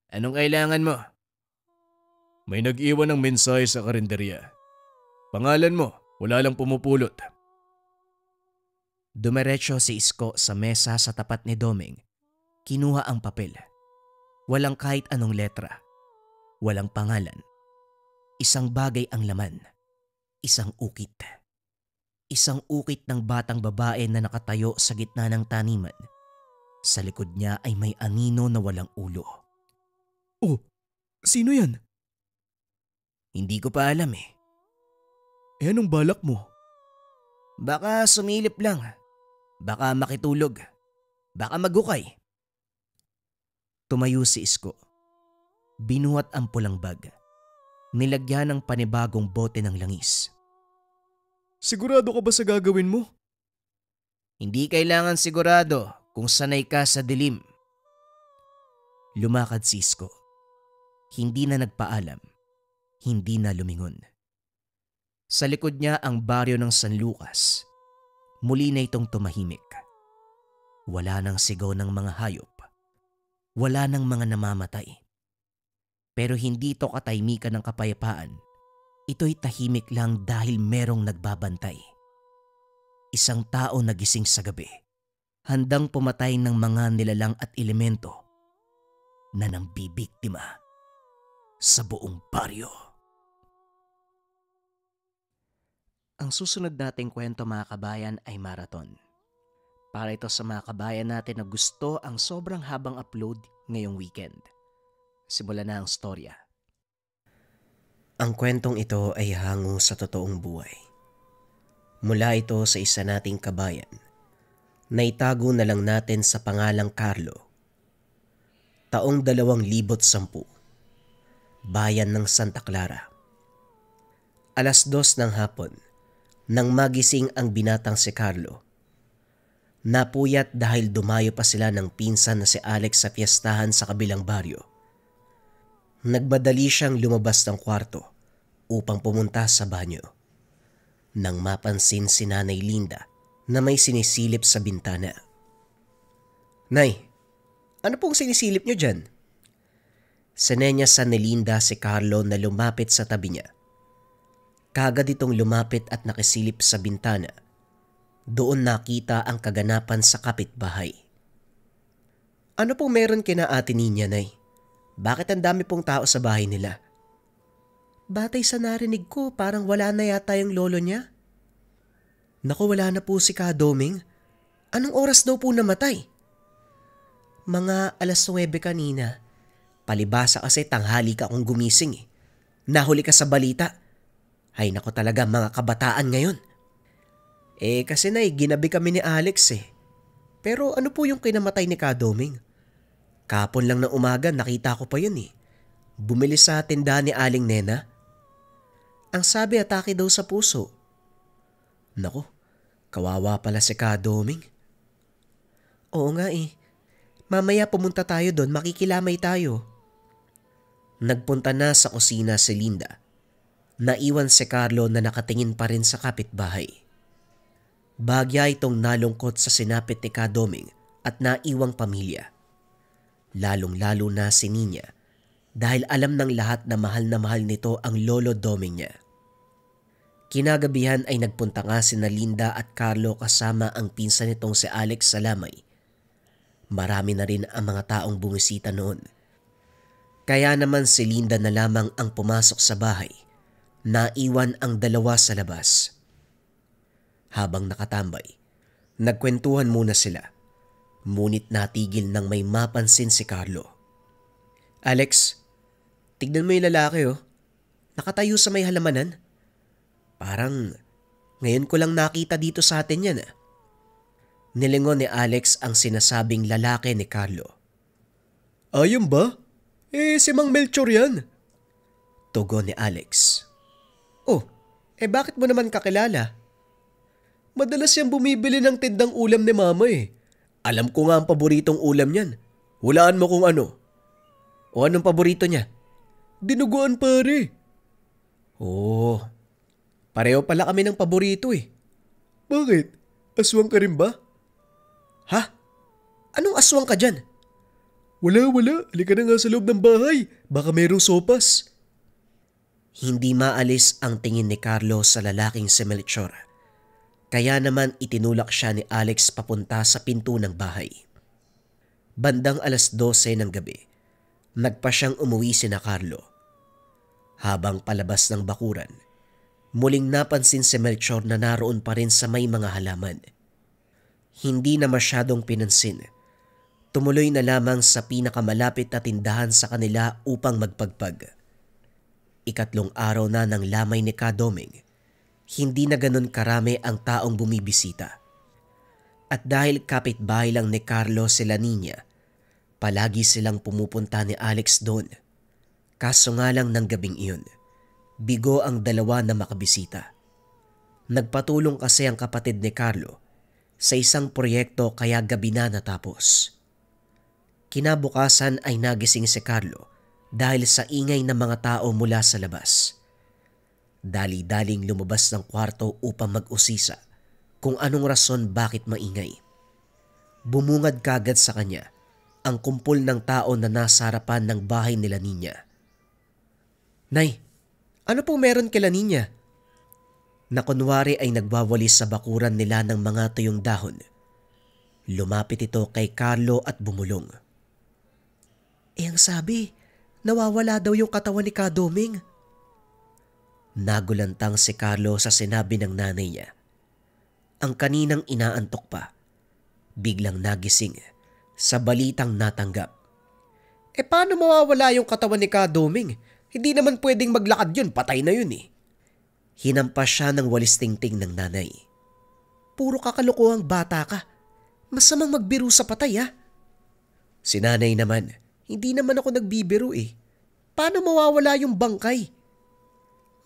Anong kailangan mo? May nag-iwan ng mensahe sa karinderya. Pangalan mo, wala lang pumupulot. Dumiretso si Isko sa mesa sa tapat ni Doming. Kinuha ang papel. Walang kahit anong letra. Walang pangalan. Isang bagay ang laman. Isang ukit. Isang ukit ng batang babae na nakatayo sa gitna ng taniman. Sa likod niya ay may anino na walang ulo. Oh, sino yan? Hindi ko pa alam eh. Eh anong balak mo? Baka sumilip lang. Baka makitulog. Baka magukay. Tumayo si Isko. Binuhat ang pulang bag. Nilagyan ng panibagong bote ng langis. Sigurado ka ba sa gagawin mo? Hindi kailangan sigurado kung sanay ka sa dilim. Lumakad si Isko. Hindi na nagpaalam. Hindi na lumingon. Sa likod niya ang baryo ng San Lucas. Muli na itong tumahimik. Wala nang sigaw ng mga hayop. Wala nang mga namamatay. Pero hindi ito katahimikan ng kapayapaan. Ito'y tahimik lang dahil merong nagbabantay. Isang tao nagising sa gabi. Handang pumatay ng mga nilalang at elemento na nambibiktima sa buong baryo. Ang susunod nating kwento mga kabayan ay marathon. Para ito sa mga kabayan natin na gusto ang sobrang habang upload ngayong weekend. Simulan na ang storya. Ang kwentong ito ay hango sa totoong buhay. Mula ito sa isa nating kabayan na itago na lang natin sa pangalang Carlo. Taong 2010, Bayan ng Santa Clara. 2:00 ng hapon, nang magising ang binatang si Carlo. Napuyat dahil dumayo pa sila ng pinsan na si Alex sa piyestahan sa kabilang baryo. Nagmadali siyang lumabas ng kwarto upang pumunta sa banyo. Nang mapansin si Nanay Linda na may sinisilip sa bintana. "Nay, ano pong sinisilip niyo dyan?" Sinenyas ni Linda si Carlo na lumapit sa tabi niya. Kagad itong lumapit at nakisilip sa bintana. Doon nakita ang kaganapan sa kapitbahay. "Ano pong meron kina Ate Ninya, Nay? Bakit ang dami pong tao sa bahay nila?" "Batay sa narinig ko, parang wala na yata yung lolo niya." "Naku, wala na po si Kadoming. Anong oras daw po namatay?" "Mga 9:00 kanina. Palibasa kasi tanghali ka kung gumising eh. Nahuli ka sa balita. Ay nako talaga mga kabataan ngayon." Kasi Nay, ginabi kami ni Alex eh. Pero ano po yung kinamatay ni Kadoming? Kapon lang ng umaga nakita ko pa yun eh. Bumili sa tindahan ni Aling Nena. Ang sabi atake daw sa puso." "Naku, kawawa pala si Kadoming." "Oo nga eh. Mamaya pumunta tayo doon, makikilamay tayo." Nagpunta na sa kusina si Linda. Naiwan si Carlo na nakatingin pa rin sa kapitbahay. Bagya itong nalungkot sa sinapit ni Kadoming at naiwang pamilya. Lalong-lalo na si Ninya dahil alam ng lahat na mahal nito ang lolo Doming niya. Kinagabihan ay nagpunta nga sina Linda at Carlo kasama ang pinsan nitong si Alex sa lamay. Marami na rin ang mga taong bumisita noon. Kaya naman si Linda na lamang ang pumasok sa bahay. Naiwan ang dalawa sa labas. Habang nakatambay, nagkwentuhan muna sila. Ngunit natigil nang may mapansin si Carlo. "Alex, tignan mo yung lalaki oh. Nakatayo sa may halamanan. Parang ngayon ko lang nakita dito sa atin yan ah." Nilingon ni Alex ang sinasabing lalaki ni Carlo. "Ayun ba? Si Mang Melchor yan." Tugon ni Alex. "Oh, bakit mo naman kakilala?" "Madalas yan bumibili ng tindang ulam ni Mama eh. Alam ko nga ang paboritong ulam niyan. Hulaan mo kung ano." "O anong paborito niya?" "Dinuguan pare." "Oh, pareho pala kami ng paborito eh." "Bakit? Aswang ka rin ba?" "Ha? Anong aswang ka dyan?" Wala. Halika na nga sa loob ng bahay. Baka mayroong sopas." Hindi maalis ang tingin ni Carlo sa lalaking si Melchor. Kaya naman itinulak siya ni Alex papunta sa pinto ng bahay. Bandang 12:00 ng gabi, nagpa siyang umuwi sina Carlo. Habang palabas ng bakuran, muling napansin si Melchor na naroon pa rin sa may mga halaman. Hindi na masyadong pinansin. Tumuloy na lamang sa pinakamalapit na tindahan sa kanila upang magpagpag. 3 araw na ng lamay ni Kadoming. Hindi na ganun karami ang taong bumibisita. At dahil kapitbahay lang ni Carlo sila Ninya, palagi silang pumupunta ni Alex doon. Kaso nga lang ng gabing iyon, bigo ang dalawa na makabisita. Nagpatulong kasi ang kapatid ni Carlo sa isang proyekto kaya gabi na natapos. Kinabukasan ay nagising si Carlo dahil sa ingay ng mga tao mula sa labas. Dali-daling lumabas ng kwarto upang mag-usisa kung anong rason bakit maingay. Bumungad kagad sa kanya ang kumpol ng tao na nasa harapan ng bahay nila Ninya. "Nay, ano pong meron kila Ninya?" Na kunwari ay nagwawalis sa bakuran nila ng mga tuyong dahon. Lumapit ito kay Carlo at bumulong. Ang sabi, nawawala daw yung katawan ni Kadoming." Nagulantang si Carlo sa sinabi ng nanay niya. Ang kaninang inaantok pa, biglang nagising sa balitang natanggap. Paano mawawala yung katawan ni Kadoming? Hindi naman pwedeng maglakad yun, patay na yun eh. Hinampas siya ng walis tingting ng nanay. Puro kakalokohang bata ka. Masamang magbiro sa patay ha. Si nanay naman, Hindi naman ako nagbibiro eh. Paano mawawala yung bangkay?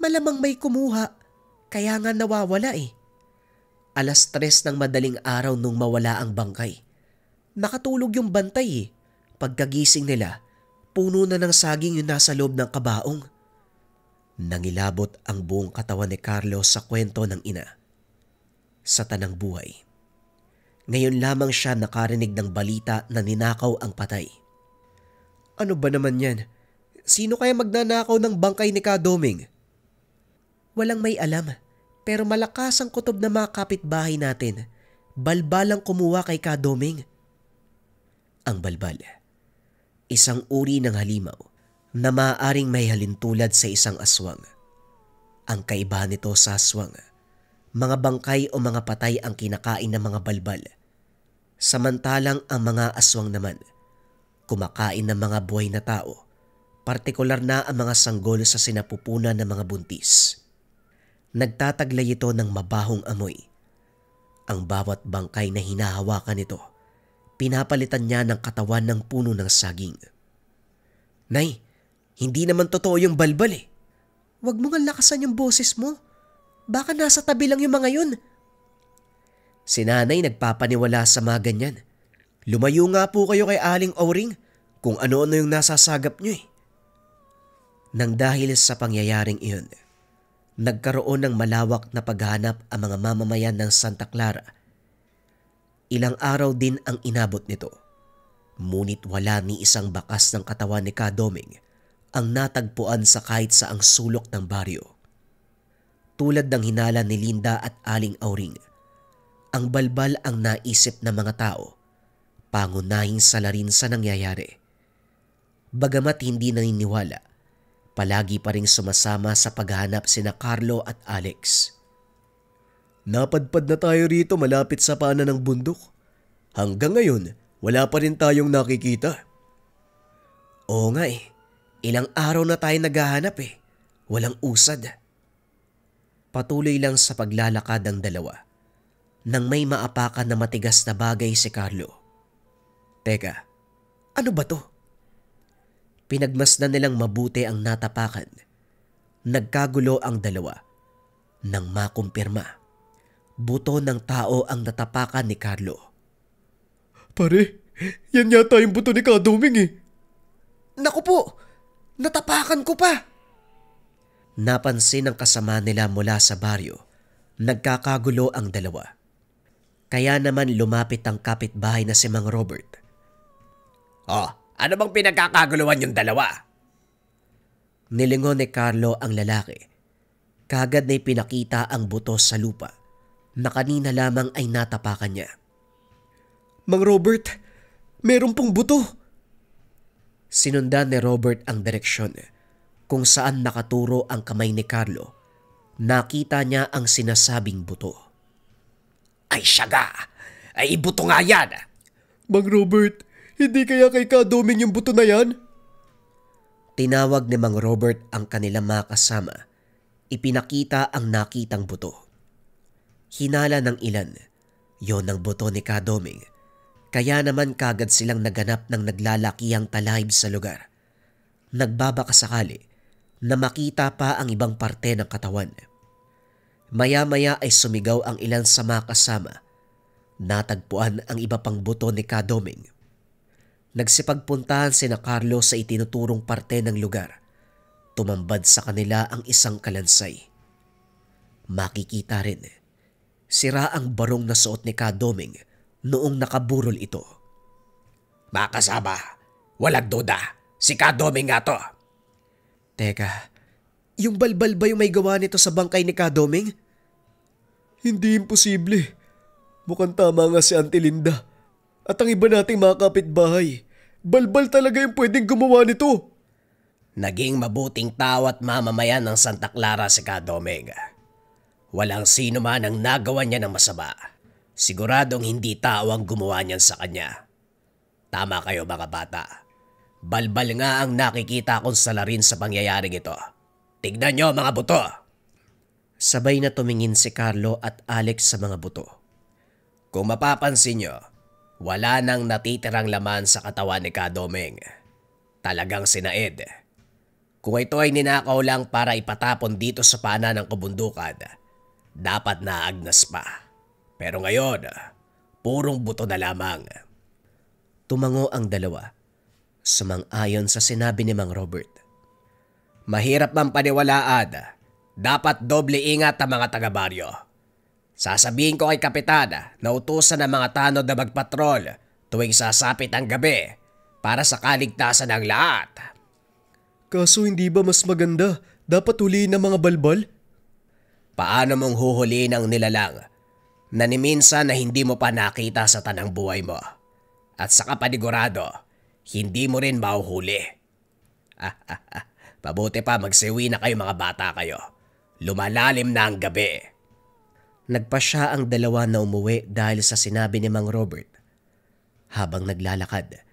Malamang may kumuha, kaya nga nawawala eh. 3:00 ng madaling araw nung mawala ang bangkay. Nakatulog yung bantay eh. Pagkagising nila, puno na ng saging yung nasa loob ng kabaong. Nangilabot ang buong katawan ni Carlo sa kwento ng ina. Sa tanang buhay. Ngayon lamang siya nakarinig ng balita na ninakaw ang patay. Ano ba naman yan? Sino kaya magnanakaw ng bangkay ni Kadoming? Walang may alam, pero malakas ang kutob na mga kapitbahay natin. Balbal ang kumuha kay Kadoming. Ang balbal, isang uri ng halimaw na maaaring may halintulad sa isang aswang. Ang kaibahan nito sa aswang, mga bangkay o mga patay ang kinakain ng mga balbal. Samantalang ang mga aswang naman, kumakain ng mga buhay na tao, partikular na ang mga sanggol sa sinapupunan ng mga buntis. Nagtataglay ito ng mabahong amoy. Ang bawat bangkay na hinahawakan nito, pinapalitan niya ng katawan ng puno ng saging. Nay, hindi naman totoo yung balbal eh. Huwag mo nga lakasan yung boses mo. Baka nasa tabi lang yung mga yun. Si nanay nagpapaniwala sa mga ganyan. Lumayo nga po kayo kay Aling Auring kung ano-ano yung nasasagap niyo eh. Nang dahil sa pangyayaring iyon, nagkaroon ng malawak na paghahanap ang mga mamamayan ng Santa Clara. Ilang araw din ang inabot nito. Ngunit wala ni isang bakas ng katawan ni Kadoming ang natagpuan sa kahit saang sulok ng baryo. Tulad ng hinala ni Linda at Aling Auring, ang balbal ang naisip ng mga tao, pangunahing salarin sa nangyayari. Bagamat hindi naniniwala, palagi pa ring sumasama sa paghahanap sina Carlo at Alex. Napadpad na tayo rito malapit sa paanan ng bundok. Hanggang ngayon, wala pa rin tayong nakikita. Oo nga eh. Ilang araw na tayo naghahanap eh. Walang usad. Patuloy lang sa paglalakad ang dalawa nang may maapakan na matigas na bagay si Carlo. Teka, ano ba to? Pinagmasdan nilang mabuti ang natapakan. Nagkagulo ang dalawa nang makumpirma. Buto ng tao ang natapakan ni Carlo. Pare, yan yata yung buto ni Kadoming eh. Naku po, natapakan ko pa. Napansin ng kasama nila mula sa baryo. Nagkakagulo ang dalawa. Kaya naman lumapit ang kapitbahay na si Mang Robert. Oh, ano bang pinagkakaguluhan yung dalawa? Nilingon ni Carlo ang lalaki. Kagad na pinakita ang buto sa lupa na kanina lamang ay natapakan niya. Mang Robert, meron pong buto. Sinundan ni Robert ang direksyon kung saan nakaturo ang kamay ni Carlo. Nakita niya ang sinasabing buto. Ay siyaga! Ay buto nga yan! Mang Robert, hindi kaya kay Kadoming yung buto na yan? Tinawag ni Mang Robert ang kanilang mga kasama. Ipinakita ang nakitang buto. Hinala ng ilan, yon ang buto ni Kadoming. Kaya naman kagad silang naganap ng naglalakihang talahib sa lugar. Nagbabaka sakali na makita pa ang ibang parte ng katawan. Maya-maya ay sumigaw ang ilan sa mga kasama. Natagpuan ang iba pang buto ni Kadoming. Nagsipagpuntahan sina Carlo sa itinuturong parte ng lugar. Tumambad sa kanila ang isang kalansay. Makikita rin, sira ang barong na suot ni Kadoming noong nakaburol ito. Mga kasama, walang duda, si Kadoming nga to. Teka, yung balbal ba yung may gawa nito sa bangkay ni Kadoming? Hindi imposible. Mukhang tama nga si Auntie Linda. At ang iba nating mga kapitbahay, balbal talaga yung pwedeng gumawa nito. Naging mabuting tao at mamamayan ng Santa Clara si Kadoming. Walang sino man ang nagawa niya ng masama. Siguradong hindi tao ang gumawa niyan sa kanya. Tama kayo mga bata. Balbal nga ang nakikita kong salarin sa pangyayaring ito. Tignan niyo mga buto. Sabay na tumingin si Carlo at Alex sa mga buto. Kung mapapansin niyo, wala nang natitirang laman sa katawan ni Kadoming. Talagang sinaid. Kung ito ay ninakaw lang para ipatapon dito sa pana ng kabundukan, dapat naagnas pa. Pero ngayon, purong buto na lamang. Tumango ang dalawa, sumang-ayon sa sinabi ni Mang Robert. Mahirap man paniwalaan. Dapat doble ingat ang mga taga-baryo. Sasabihin ko kay Kapitan na utusan ng mga tanod na magpatrol tuwing sasapit ang gabi para sa kaligtasan ng lahat. Kaso hindi ba mas maganda? Dapat huliin ng mga balbal? Paano mong huhuliin ang nilalang na ni minsan na hindi mo pa nakita sa tanang buhay mo? At sa kapanigurado, hindi mo rin mahuhuli. Pabuti pa magsiwi na kayo mga bata kayo. Lumalalim na ang gabi. Nagpasya ang dalawa na umuwi dahil sa sinabi ni Mang Robert. Habang naglalakad,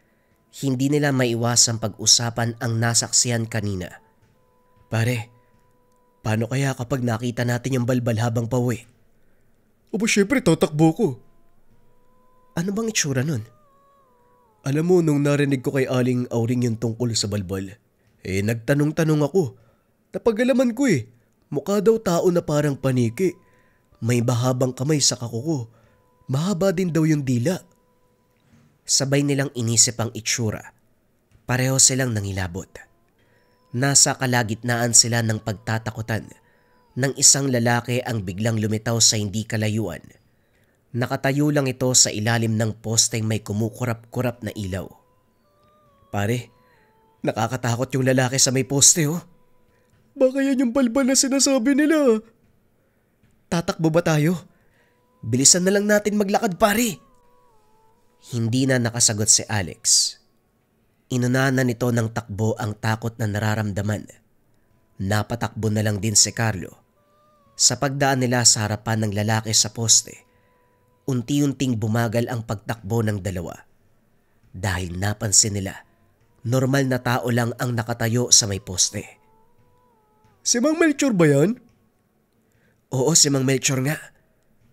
hindi nila maiwasang pag-usapan ang nasaksihan kanina. Pare, paano kaya kapag nakita natin yung balbal habang pauwi? Opo, syempre tatakbo ko. Ano bang itsura nun? Alam mo, nung narinig ko kay Aling Auring yung tungkol sa balbal, nagtanong-tanong ako. Napagalaman ko mukha daw tao na parang paniki. May mahabang kamay sa kakuko. Mahaba din daw yung dila. Sabay nilang inisip ang itsura. Pareho silang nangilabot. Nasa kalagitnaan sila ng pagtatakutan nang isang lalaki ang biglang lumitaw sa hindi kalayuan. Nakatayo lang ito sa ilalim ng posteng may kumukurap-kurap na ilaw. Pare, nakakatakot yung lalaki sa may poste Baka yan yung balbal na sinasabi nila. Tatakbo ba tayo? Bilisan na lang natin maglakad, pare. Hindi na nakasagot si Alex. Inunahan na nito ng takbo ang takot na nararamdaman. Napatakbo na lang din si Carlo. Sa pagdaan nila sa harapan ng lalaki sa poste, unti-unting bumagal ang pagtakbo ng dalawa. Dahil napansin nila, normal na tao lang ang nakatayo sa may poste. Si Mang Melchor ba yan? Oo, si Mang Melchor nga.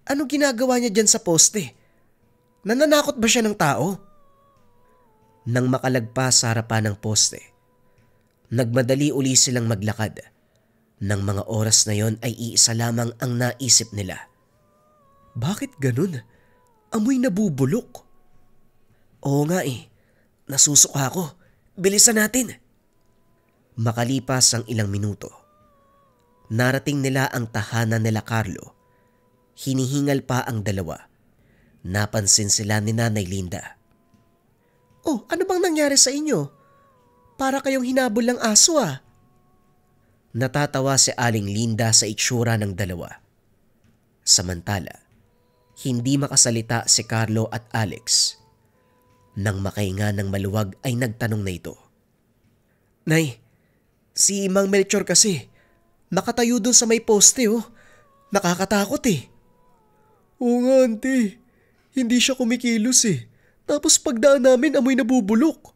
Ano ginagawa niya dyan sa poste? Nananakot ba siya ng tao? Nang makalagpas sa harapan ng poste, nagmadali uli silang maglakad. Nang mga oras na yon ay iisa lamang ang naisip nila. Bakit ganun? Amoy nabubulok. Oo nga nasusuka ako. Bilisan natin. Makalipas ang ilang minuto, narating nila ang tahanan nila Carlo. Hinihingal pa ang dalawa. Napansin sila ni Nanay Linda. Oh, ano bang nangyari sa inyo? Para kayong hinabol ng aso Natatawa si Aling Linda sa itsura ng dalawa. Samantala, hindi makasalita si Carlo at Alex. Nang makahinga ng maluwag ay nagtanong na ito. Nay, si Mang Melchor kasi, nakatayo dun sa may poste Nakakatakot Oo nga, auntie. Hindi siya kumikilos Tapos pagdaan namin amoy nabubulok.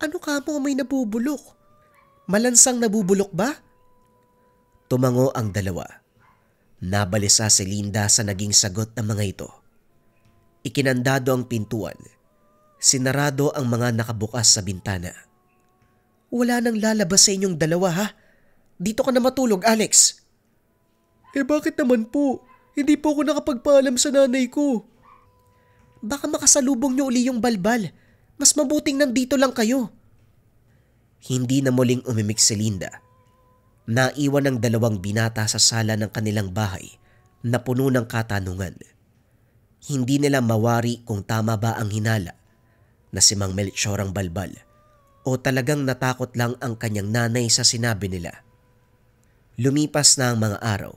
Ano ka mo amoy nabubulok? Malansang nabubulok ba? Tumango ang dalawa. Nabalisa si Linda sa naging sagot ng mga ito. Ikinandado ang pintuan. Sinarado ang mga nakabukas sa bintana. Wala nang lalabas sa inyong dalawa Dito ka na matulog, Alex. Bakit naman po? Hindi po ako nakapagpaalam sa nanay ko. Baka makasalubong niyo uli yung balbal. Mas mabuting nandito lang kayo. Hindi na muling umimik si Linda. Naiwan ang dalawang binata sa sala ng kanilang bahay na puno ng katanungan. Hindi nila mawari kung tama ba ang hinala na si Mang Melchor ang balbal o talagang natakot lang ang kanyang nanay sa sinabi nila. Lumipas na ang mga araw,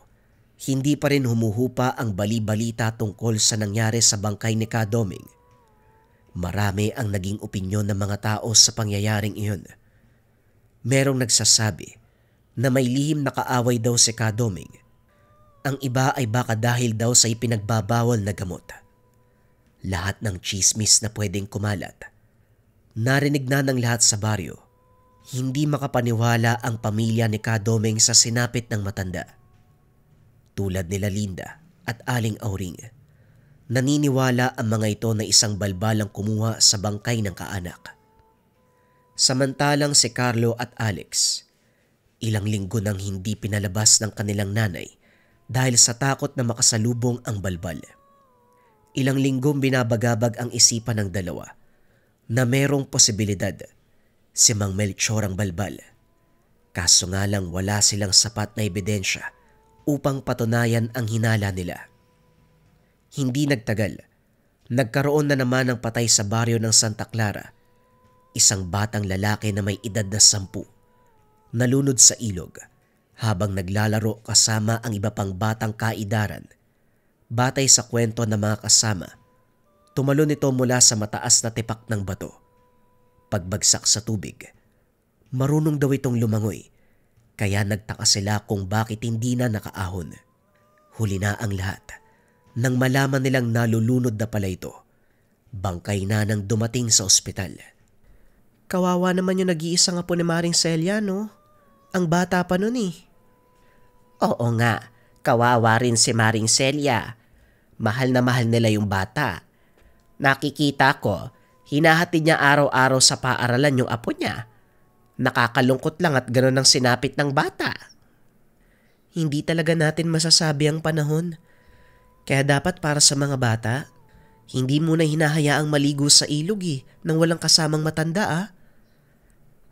hindi pa rin humuhupa ang bali-balita tungkol sa nangyari sa bangkay ni Kadoming. Marami ang naging opinyon ng mga tao sa pangyayaring iyon. Merong nagsasabi na may lihim na kaaway daw si Kadoming. Ang iba ay baka dahil daw sa ipinagbabawal na gamot. Lahat ng chismis na pwedeng kumalat. Narinig na ng lahat sa baryo. Hindi makapaniwala ang pamilya ni Kadoming sa sinapit ng matanda. Tulad nila Linda at Aling Auring, naniniwala ang mga ito na isang balbalang kumuha sa bangkay ng kaanak. Samantalang si Carlo at Alex, ilang linggo nang hindi pinalabas ng kanilang nanay dahil sa takot na makasalubong ang balbal. Ilang linggong binabagabag ang isipan ng dalawa na merong posibilidad si Mang Melchor ang balbal. Kaso nga lang wala silang sapat na ebidensya upang patunayan ang hinala nila. Hindi nagtagal, nagkaroon na naman ng patay sa baryo ng Santa Clara, isang batang lalaki na may edad na 10, nalunod sa ilog habang naglalaro kasama ang iba pang batang kaedaran. Batay sa kwento ng mga kasama, tumalon ito mula sa mataas na tipak ng bato. Pagbagsak sa tubig, marunong daw itong lumangoy, kaya nagtaka sila kung bakit hindi na nakaahon. Huli na ang lahat nang malaman nilang nalulunod na pala ito. Bangkay na nang dumating sa ospital. Kawawa naman yung nag-iisang apo ni Maring Celia, no? Ang bata pa nun eh. Oo nga, kawawa rin si Maring Celia. Mahal na mahal nila yung bata. Nakikita ko, hinahatid niya araw-araw sa paaralan yung apo niya. Nakakalungkot lang at gano'n ang sinapit ng bata. Hindi talaga natin masasabi ang panahon. Kaya dapat para sa mga bata, hindi muna hinahayaang maligo sa ilog nang walang kasamang matanda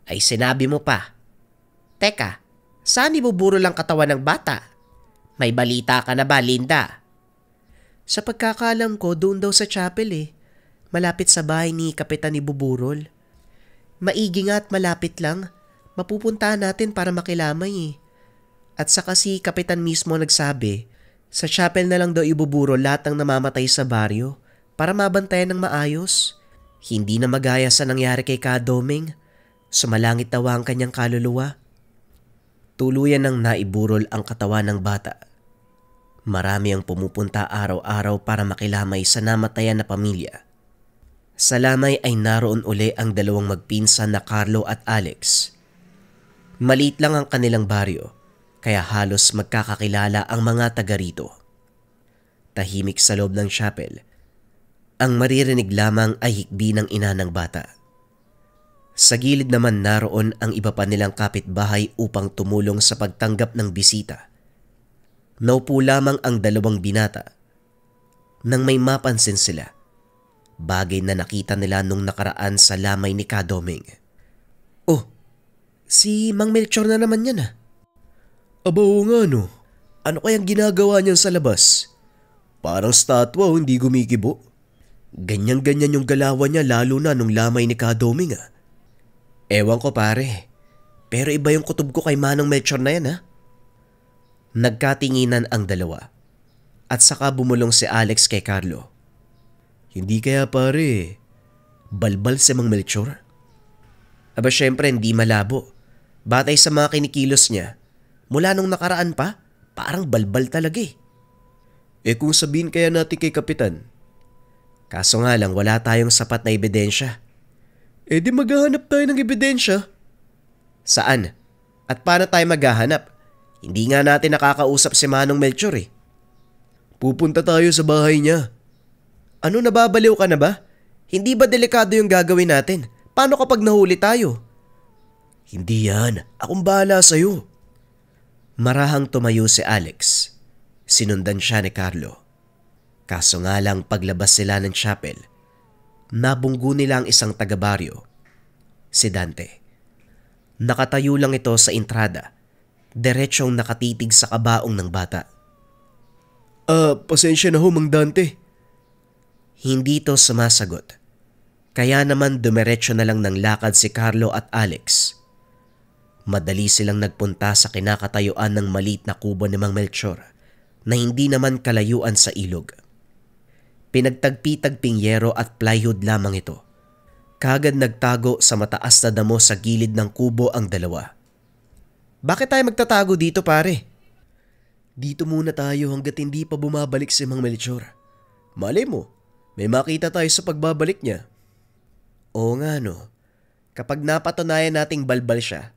Ay sinabi mo pa. Teka, saan ibuburo lang katawan ng bata? May balita ka na ba, Linda? Sa pagkakalam ko, doon daw sa chapel malapit sa bahay ni Kapitan Ibuburol. Maigi nga at malapit lang, mapupuntahan natin para makilamay At saka si Kapitan mismo nagsabi, sa chapel na lang daw ibuburo lahat ng namamatay sa baryo para mabantayan ng maayos. Hindi na magaya sa nangyari kay Kadoming. Sumalangit daw ang kanyang kaluluwa. Tuluyan nang naiburol ang katawan ng bata. Marami ang pumupunta araw-araw para makilamay sa namatayan na pamilya. Sa lamay ay naroon uli ang dalawang magpinsan na Carlo at Alex. Maliit lang ang kanilang baryo, kaya halos magkakakilala ang mga taga rito. Tahimik sa loob ng chapel. Ang maririnig lamang ay hikbi ng ina ng bata. Sa gilid naman naroon ang iba pa nilang kapitbahay upang tumulong sa pagtanggap ng bisita. Naupo lamang ang dalawang binata. Nang may mapansin sila, bagay na nakita nila nung nakaraan sa lamay ni Kadoming. Oh, si Mang Melchor na naman yan Aba oo nga no. Ano kayang ginagawa niyan sa labas? Parang statwa hindi gumigibo. Ganyan-ganyan yung galawan niya lalo na nung lamay ni Kadoming Ewan ko pare, pero iba yung kutob ko kay Manong Melchor na yan Nagkatinginan ang dalawa at saka bumulong si Alex kay Carlo. Hindi kaya pare, balbal si Mang Melchor? Aba syempre hindi malabo. Batay sa mga kinikilos niya, mula nung nakaraan pa, parang balbal talaga Kung sabihin kaya natin kay Kapitan? Kaso nga lang wala tayong sapat na ebidensya. Di maghahanap tayo ng ebidensya. Saan? At paano tayo maghahanap? Hindi nga natin nakakausap si Manong Melchor Pupunta tayo sa bahay niya. Ano, nababaliw ka na ba? Hindi ba delikado yung gagawin natin? Paano kapag nahuli tayo? Hindi yan. Akong bahala sa'yo. Marahang tumayo si Alex. Sinundan siya ni Carlo. Kaso nga lang paglabas sila ng chapel, nabunggo nila ang isang taga-baryo, si Dante. Nakatayo lang ito sa entrada, diretsyong nakatitig sa kabaong ng bata. Pasensya na ho, Mang Dante. Hindi ito sumasagot. Kaya naman dumiretso na lang ng lakad si Carlo at Alex. Madali silang nagpunta sa kinakatayuan ng maliit na kubo ni Mang Melchor na hindi naman kalayuan sa ilog. Pinagtagpi-tagping yero at plywood lamang ito. Kagad nagtago sa mataas na damo sa gilid ng kubo ang dalawa. Bakit tayo magtatago dito pare? Dito muna tayo hanggat hindi pa bumabalik si Mang Melchor. Malay mo, may makita tayo sa pagbabalik niya. Oo nga no. Kapag napatunayan nating balbal siya,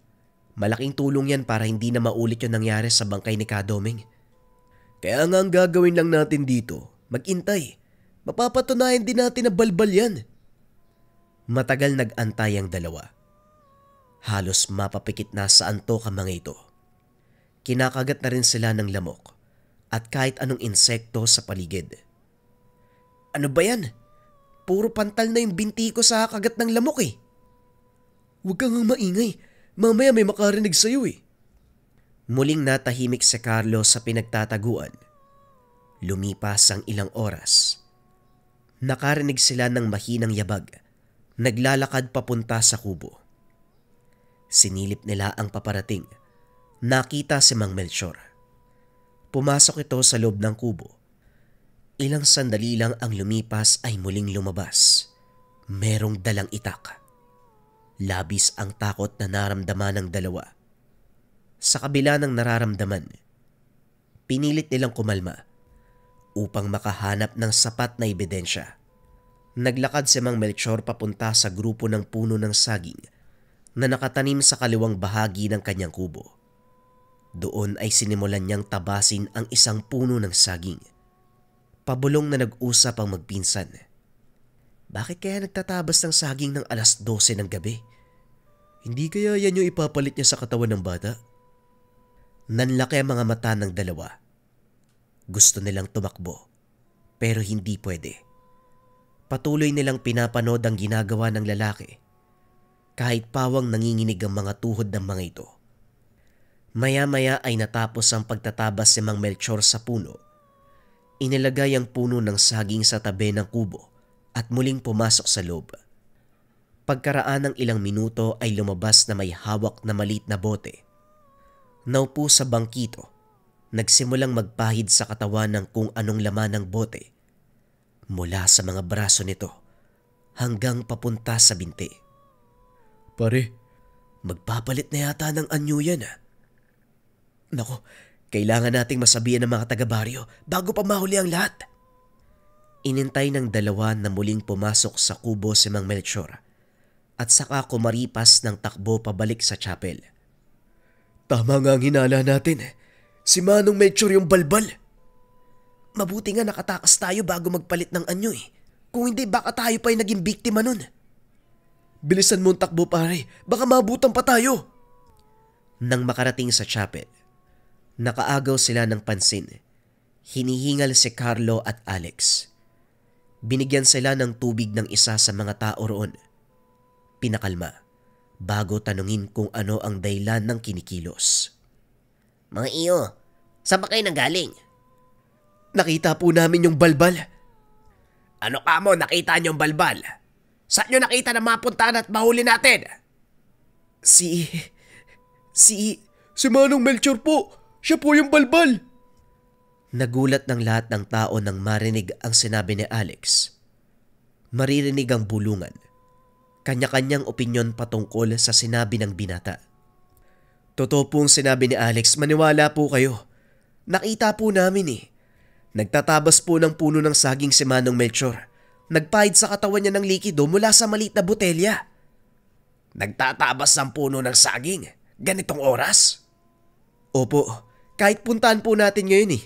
malaking tulong yan para hindi na maulit yung nangyari sa bangkay ni Kadoming. Kaya nga ang gagawin lang natin dito, mag-intay. Mapapatunayan din natin na balbal yan. Matagal nag-antay ang dalawa. Halos mapapikit na sa antok ang mga ito. Kinakagat na rin sila ng lamok at kahit anong insekto sa paligid. Ano ba yan? Puro pantal na yung binti ko sa kagat ng lamok eh. Huwag kang maingay. Mamaya may makarinig sa'yo eh. Muling natahimik si Carlo sa pinagtataguan. Lumipas ang ilang oras. Nakarinig sila ng mahinang yabag. Naglalakad papunta sa kubo. Sinilip nila ang paparating. Nakita si Mang Melchor. Pumasok ito sa loob ng kubo. Ilang sandali lang ang lumipas ay muling lumabas. Merong dalang itak. Labis ang takot na naramdaman ng dalawa. Sa kabila ng nararamdaman, pinilit nilang kumalma upang makahanap ng sapat na ebidensya. Naglakad si Mang Melchor papunta sa grupo ng puno ng saging na nakatanim sa kaliwang bahagi ng kanyang kubo. Doon ay sinimulan niyang tabasin ang isang puno ng saging. Pabulong na nag-usap ang magpinsan. Bakit kaya nagtatabas ng saging ng alas 12 ng gabi? Hindi kaya yan yung ipapalit niya sa katawan ng bata? Nanlaki ang mga mata ng dalawa. Gusto nilang tumakbo, pero hindi pwede. Patuloy nilang pinapanood ang ginagawa ng lalaki, kahit pawang nanginginig ang mga tuhod ng mga ito. Maya-maya ay natapos ang pagtatabas si Mang Melchor sa puno. Inilagay ang puno ng saging sa tabi ng kubo at muling pumasok sa loob. Pagkaraan ng ilang minuto ay lumabas na may hawak na maliit na bote. Naupo sa bangkito, nagsimulang magpahid sa katawan ng kung anong laman ng bote. Mula sa mga braso nito hanggang papunta sa binti. Pare, magpapalit na yata ng anyo yan ah. Nako, kailangan nating masabihan ng mga taga-baryo bago pa mahuli ang lahat. Inintay ng dalawa na muling pumasok sa kubo si Mang Melchor at saka kumaripas ng takbo pabalik sa chapel. Tama nga ang hinala natin. Si Manong Melchor yung balbal. Mabuti nga nakatakas tayo bago magpalit ng anyo eh. Kung hindi baka tayo pa yung naging biktima nun. Bilisan mo ang takbo pare, baka mabutan pa tayo. Nang makarating sa chapel, nakaagaw sila ng pansin. Hinihingal si Carlo at Alex. Binigyan sila ng tubig ng isa sa mga tao roon. Pinakalma bago tanungin kung ano ang dahilan ng kinikilos. Mga iyo, saan ba kayo nanggaling? Nakita po namin yung balbal. Ano ka mo, nakita niyong balbal? Saan niyo nakita na mapuntahan at mahuli natin? Si Manong Melchor po. Siya po yung balbal. Nagulat ng lahat ng tao nang marinig ang sinabi ni Alex. Maririnig ang bulungan. Kanya-kanyang opinyon patungkol sa sinabi ng binata. Totoo pong sinabi ni Alex, maniwala po kayo. Nakita po namin eh. Nagtatabas po ng puno ng saging si Manong Melchor. Nagpahid sa katawan niya ng likido mula sa maliit na botelya. Nagtatabas ng puno ng saging? Ganitong oras? Opo, kahit puntahan po natin ngayon eh.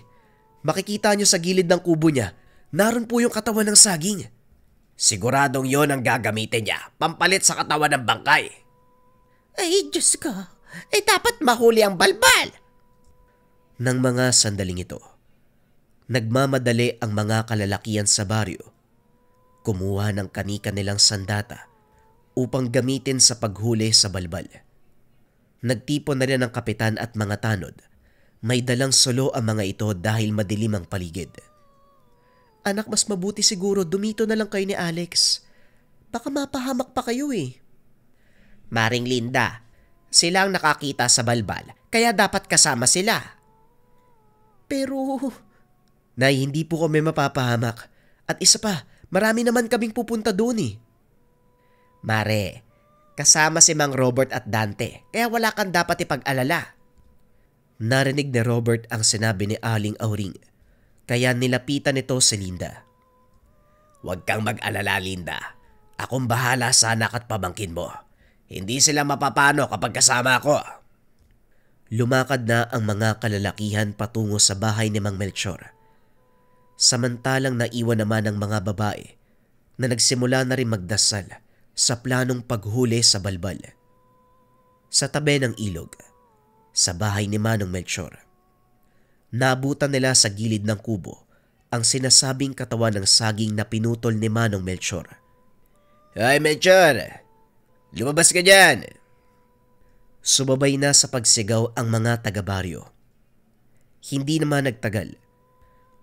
Makikita niyo sa gilid ng kubo niya, naroon po yung katawan ng saging. Siguradong yon ang gagamitin niya, pampalit sa katawan ng bangkay. Ay, Diyos ko. Dapat mahuli ang balbal. Nang mga sandaling ito, nagmamadali ang mga kalalakihan sa baryo. Kumuha ng kani-kanilang sandata upang gamitin sa paghuli sa balbal. Nagtipon na rin ang kapitan at mga tanod. May dalang solo ang mga ito dahil madilim ang paligid. Anak, mas mabuti siguro dumito na lang kayo ni Alex. Baka mapahamak pa kayo eh. Maring Linda, sila ang nakakita sa balbal, kaya dapat kasama sila. Pero... Nay, hindi po kami mapapahamak. At isa pa, marami naman kaming pupunta doon eh. Mare, kasama si Mang Robert at Dante, kaya wala kang dapat ipag-alala. Narinig ni Robert ang sinabi ni Aling Auring, kaya nilapitan nito si Linda. Huwag kang mag-alala, Linda. Akong bahala sa anak at pamangkin mo. Hindi sila mapapano kapag kasama ako. Lumakad na ang mga kalalakihan patungo sa bahay ni Mang Melchor. Samantalang naiwan naman ang mga babae na nagsimula na rin magdasal sa planong paghuli sa balbal. Sa tabi ng ilog, sa bahay ni Manong Melchor, naabutan nila sa gilid ng kubo ang sinasabing katawan ng saging na pinutol ni Manong Melchor. Ay, Melchor! Lumabas ka dyan! Sumabay na sa pagsigaw ang mga taga-baryo. Hindi naman nagtagal.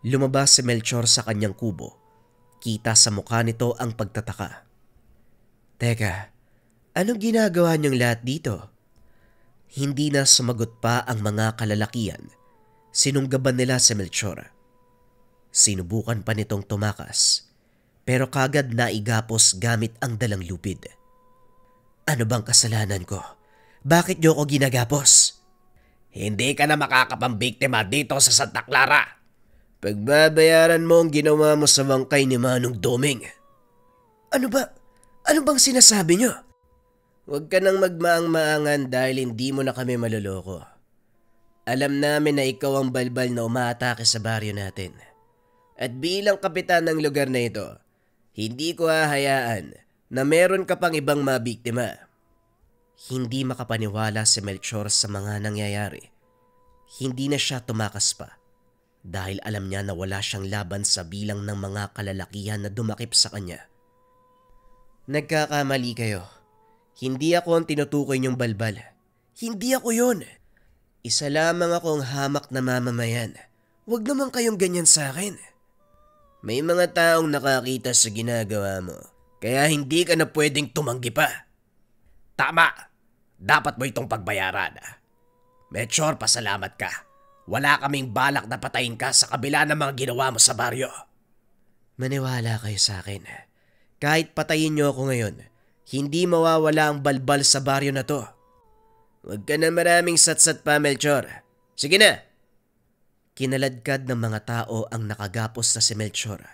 Lumabas si Melchor sa kanyang kubo. Kita sa mukha nito ang pagtataka. Teka, anong ginagawa niyong lahat dito? Hindi na sumagot pa ang mga kalalakian. Sinunggaban nila si Melchor. Sinubukan pa nitong tumakas, pero kagad naigapos gamit ang dalang lupid. Ano bang kasalanan ko? Bakit niyo ako ginagapos? Hindi ka na makakapambiktima dito sa Santa Clara. Pagbabayaran mo ang ginawa mo sa bangkay ni Manong Doming. Ano ba? Ano bang sinasabi niyo? Huwag ka nang magmaang-maangan dahil hindi mo na kami maloloko. Alam namin na ikaw ang balbal na umaatake sa baryo natin. At bilang kapitan ng lugar na ito, hindi ko hahayaan na meron ka pang ibang mabiktima. Hindi makapaniwala si Melchor sa mga nangyayari. Hindi na siya tumakas pa dahil alam niya na wala siyang laban sa bilang ng mga kalalakihan na dumakip sa kanya. Nagkakamali kayo. Hindi ako ang tinutukoy niyong balbal. Hindi ako yun. Isa lamang akong hamak na mamamayan. Huwag naman kayong ganyan sa akin. May mga taong nakakita sa ginagawa mo, kaya hindi ka na pwedeng tumanggi pa. Tama! Dapat mo itong pagbayaran. Melchor, pasalamat ka. Wala kaming balak na patayin ka sa kabila ng mga ginawa mo sa baryo. Maniwala kayo sa akin. Kahit patayin niyo ako ngayon, hindi mawawala ang balbal sa baryo na to. Huwag ka na maraming satsat pa, Melchor. Sige na! Kinaladkad ng mga tao ang nakagapos na si Melchor.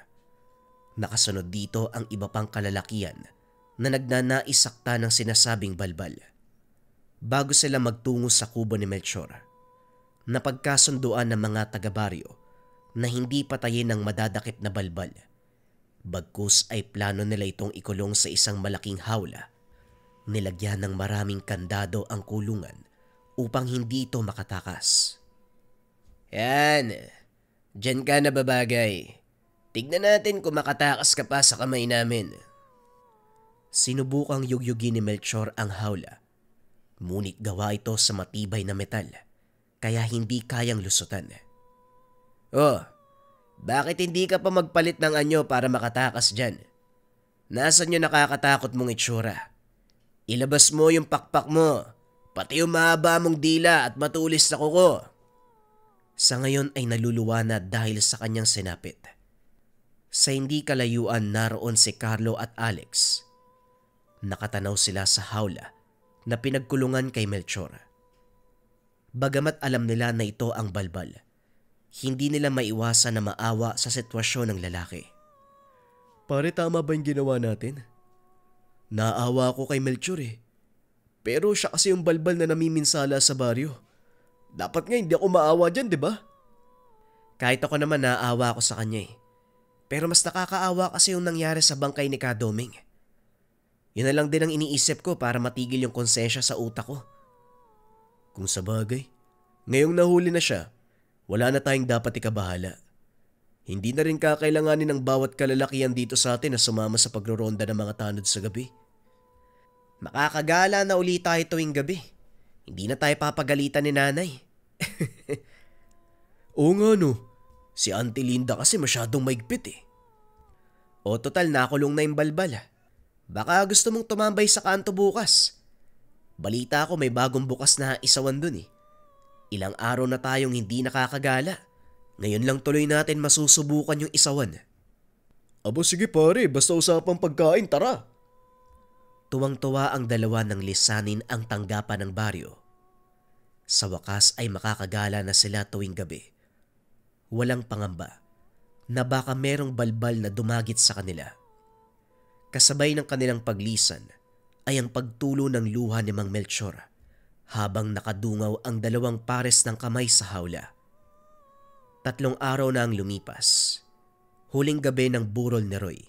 Nakasunod dito ang iba pang kalalakian na nagnanaisakta ng sinasabing balbal. Bago sila magtungo sa kubo ni Melchor, napagkasunduan ng mga taga-baryo na hindi patayin ng madadakip na balbal. Bagkus ay plano nila itong ikulong sa isang malaking hawla. Nilagyan ng maraming kandado ang kulungan upang hindi ito makatakas. Yan, dyan ka na babagay. Tignan natin kung makatakas ka pa sa kamay namin. Sinubukang yugyugin ni Melchor ang hawla. Ngunit gawa ito sa matibay na metal, kaya hindi kayang lusutan. Oh, bakit hindi ka pa magpalit ng anyo para makatakas dyan? Nasaan yung nakakatakot mong itsura? Ilabas mo yung pakpak mo, pati yung mahaba mong dila at matulis na kuko. Sa ngayon ay naluluwa na dahil sa kanyang sinapit. Sa hindi kalayuan naroon si Carlo at Alex. Nakatanaw sila sa hawla na pinagkulungan kay Melchor. Bagamat alam nila na ito ang balbal, hindi nila maiwasan na maawa sa sitwasyon ng lalaki. Pare, tama ba yung ginawa natin? Naawa ako kay Melchor eh. Pero siya kasi yung balbal na namiminsala sa baryo. Dapat nga hindi ako maawa dyan, di ba? Kahit ako naman naawa ako sa kanya eh. Pero mas nakakaawa kasi yung nangyari sa bangkay ni Kadoming. Yun na lang din ang iniisip ko para matigil yung konsensya sa utak ko. Kung sa bagay, ngayong nahuli na siya, wala na tayong dapat ikabahala. Hindi na rin kakailanganin ng bawat kalalakihan dito sa atin na sumama sa pagroronda ng mga tanod sa gabi. Makakagala na uli tayo tuwing gabi. Hindi na tayo papagalitan ni nanay. Oo nga no, si Auntie Linda kasi masyadong maigpit eh. O total, nakulong na yung balbal. Baka gusto mong tumambay sa kanto bukas. Balita ko may bagong bukas na isawan dun eh. Ilang araw na tayong hindi nakakagala. Ngayon lang tuloy natin masusubukan yung isawan. Abo sige pare, basta usapang pagkain, tara. Tuwang-tuwa ang dalawa nang lisanin ang tanggapan ng baryo. Sa wakas ay makakagala na sila tuwing gabi. Walang pangamba na baka merong balbal na dumagit sa kanila. Kasabay ng kanilang paglisan ay ang pagtulo ng luha ni Mang Melchor habang nakadungaw ang dalawang pares ng kamay sa hawla. 3 araw na ang lumipas. Huling gabi ng burol ni Roy.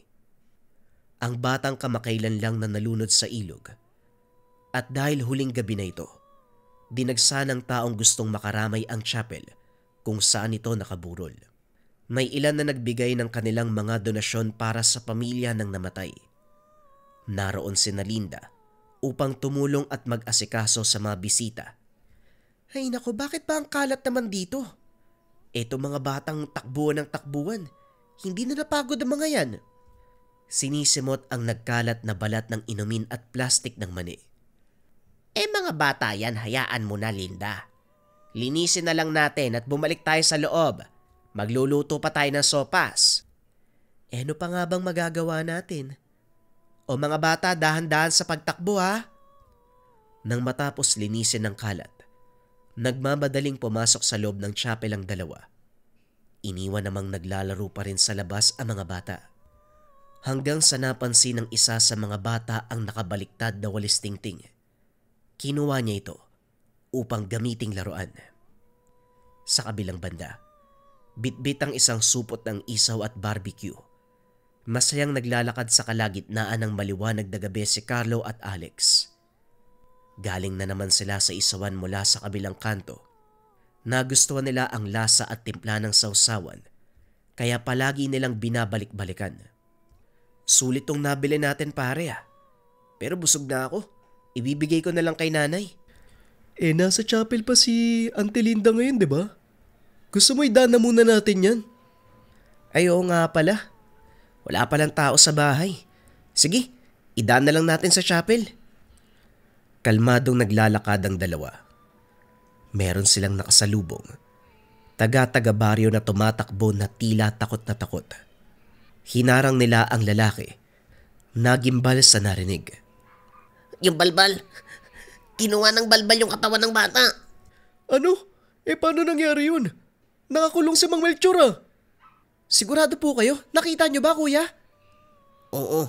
Ang batang kamakailan lang na nalunod sa ilog. At dahil huling gabi na ito, Dinagsa ng taong gustong makaramay ang chapel kung saan ito nakaburol. May ilan na nagbigay ng kanilang mga donasyon para sa pamilya ng namatay. Naroon si Linda upang tumulong at mag-asikaso sa mga bisita. Ay nako, bakit ba ang kalat naman dito? Eto mga batang takbuhan ng takbuhan. Hindi na napagod ang mga yan. Sinisimot ang nagkalat na balat ng inumin at plastik ng mani. Mga bata yan, hayaan mo na, Linda. Linisin na lang natin at bumalik tayo sa loob. Magluluto pa tayo ng sopas. Ano pa nga bang magagawa natin? O mga bata, dahan-dahan sa pagtakbo ha? Nang matapos linisin ng kalat, nagmamadaling pumasok sa loob ng chapel ang dalawa. Iniwan namang naglalaro pa rin sa labas ang mga bata. Hanggang sa napansin ng isa sa mga bata ang nakabaliktad na walis tingting. Kinuha niya ito upang gamiting laruan. Sa kabilang banda, bitbit ang isang supot ng isaw at barbecue. Masayang naglalakad sa kalagitnaan ng maliwanag na gabi si Carlo at Alex. Galing na naman sila sa isawan mula sa kabilang kanto. Nagustuhan nila ang lasa at timpla ng sausawan, kaya palagi nilang binabalik-balikan. Sulit tong nabili natin pare pero busog na ako. Ibibigay ko na lang kay nanay. Nasa chapel pa si Auntie Linda ngayon, di ba? Gusto mo idana muna natin yan? Ay oo nga pala. Wala palang tao sa bahay. Sige, idaan na lang natin sa chapel. Kalmadong naglalakad ang dalawa. Meron silang nakasalubong. Taga-baryo na tumatakbo na tila takot na takot. Hinarang nila ang lalaki. Nagimbal sa narinig. Yung balbal. Kinuha ng balbal yung katawan ng bata. Ano? Paano nangyari yun? Nakakulong si Mang Melchor Sigurado po kayo? Nakita niyo ba, kuya? Oo.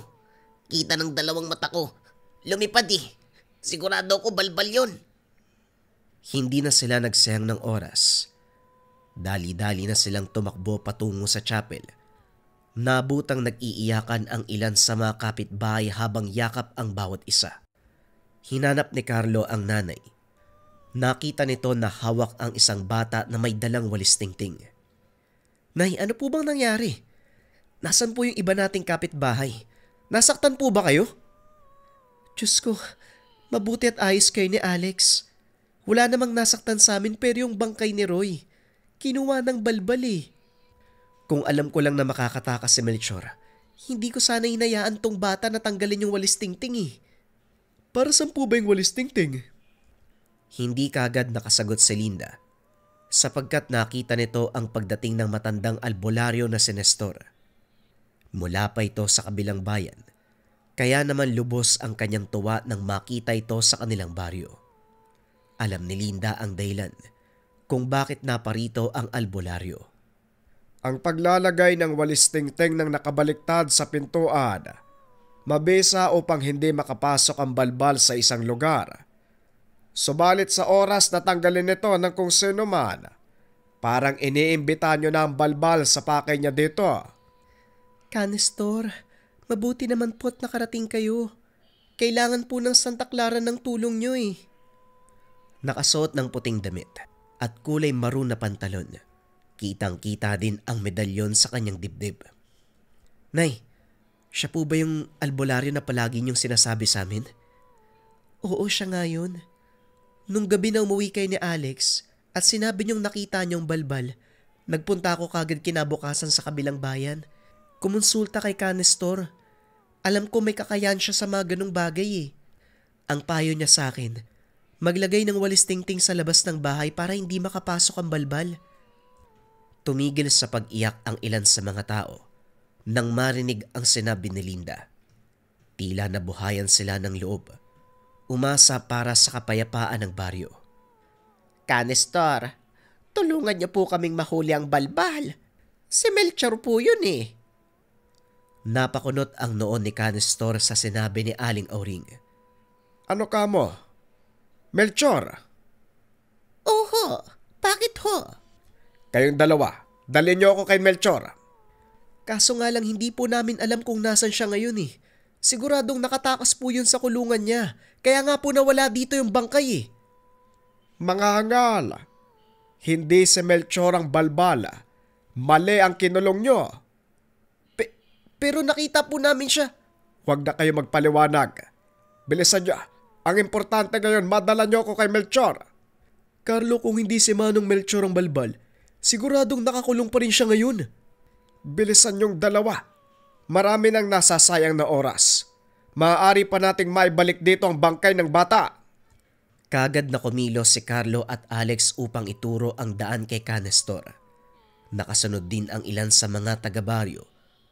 Kita ng dalawang mata ko. Lumipad Sigurado ko balbal yun. Hindi na sila nagsayang ng oras. Dali-dali na silang tumakbo patungo sa chapel. Nabutang nag-iiyakan ang ilan sa mga kapitbahay habang yakap ang bawat isa. Hinanap ni Carlo ang nanay. Nakita nito na hawak ang isang bata na may dalang walis tingting. Nay, ano po bang nangyari? Nasaan po yung iba nating kapitbahay? Nasaktan po ba kayo? Diyos ko, mabuti at ayos kayo ni Alex. Wala namang nasaktan sa amin pero yung bangkay ni Roy, kinuha ng balbal Kung alam ko lang na makakatakas si Melchor, hindi ko sana hinayaan tong bata na tanggalin yung walis tingting Para saan po ba yung walis tingting? Hindi kaagad nakasagot si Linda, sapagkat nakita nito ang pagdating ng matandang albularyo na si Nestor. Mula pa ito sa kabilang bayan, kaya naman lubos ang kanyang tuwa nang makita ito sa kanilang baryo. Alam ni Linda ang dahilan kung bakit naparito ang albularyo. Ang paglalagay ng walis tingting ng nakabaliktad sa pintuan, mabisa upang hindi makapasok ang balbal sa isang lugar. Subalit sa oras na tanggalin ito ng kung sino man, parang iniimbita nyo na ang balbal sa pakay niya dito. Nestor, mabuti naman po't nakarating kayo. Kailangan po ng Santa Clara ng tulong nyo Nakasuot ng puting damit at kulay maroon na pantalon. Kitang-kita din ang medalyon sa kanyang dibdib. Nay, siya po ba yung albularyo na palagi niyong sinasabi sa amin? Oo, siya nga yun. Nung gabi na umuwi kayo ni Alex at sinabi niyong nakita niyong balbal, nagpunta ako kagad kinabukasan sa kabilang bayan. Kumonsulta kay Nestor. Alam ko may kakayahan siya sa mga ganong bagay Ang payo niya sa akin, maglagay ng walis tingting sa labas ng bahay para hindi makapasok ang balbal. Tumigil sa pag-iyak ang ilan sa mga tao nang marinig ang sinabi ni Linda. Tila nabuhayan sila ng loob. Umasa para sa kapayapaan ng baryo. Nestor, tulungan niyo po kaming mahuli ang balbal. Si Melchor po yun Napakunot ang noon ni Nestor sa sinabi ni Aling Auring. Ano ka mo? Melchor? Oho, bakit ho? Kayong dalawa, dalhin niyo ako kay Melchor. Kaso nga lang hindi po namin alam kung nasan siya ngayon Siguradong nakatakas po yun sa kulungan niya. Kaya nga po nawala dito yung bangkay Mga hangal, hindi si Melchor ang balbal. Mali ang kinulong nyo. Pero nakita po namin siya. Huwag na kayo magpaliwanag. Bilisan nyo. Ang importante ngayon, madala nyo ako kay Melchor. Carlo, kung hindi si Manong Melchor ang balbal, siguradong nakakulong pa rin siya ngayon. Bilisan nyong dalawa. Marami nang nasasayang na oras. Maaari pa nating maibalik dito ang bangkay ng bata. Kagad na kumilos si Carlo at Alex upang ituro ang daan kay Canestor. Nakasunod din ang ilan sa mga taga-baryo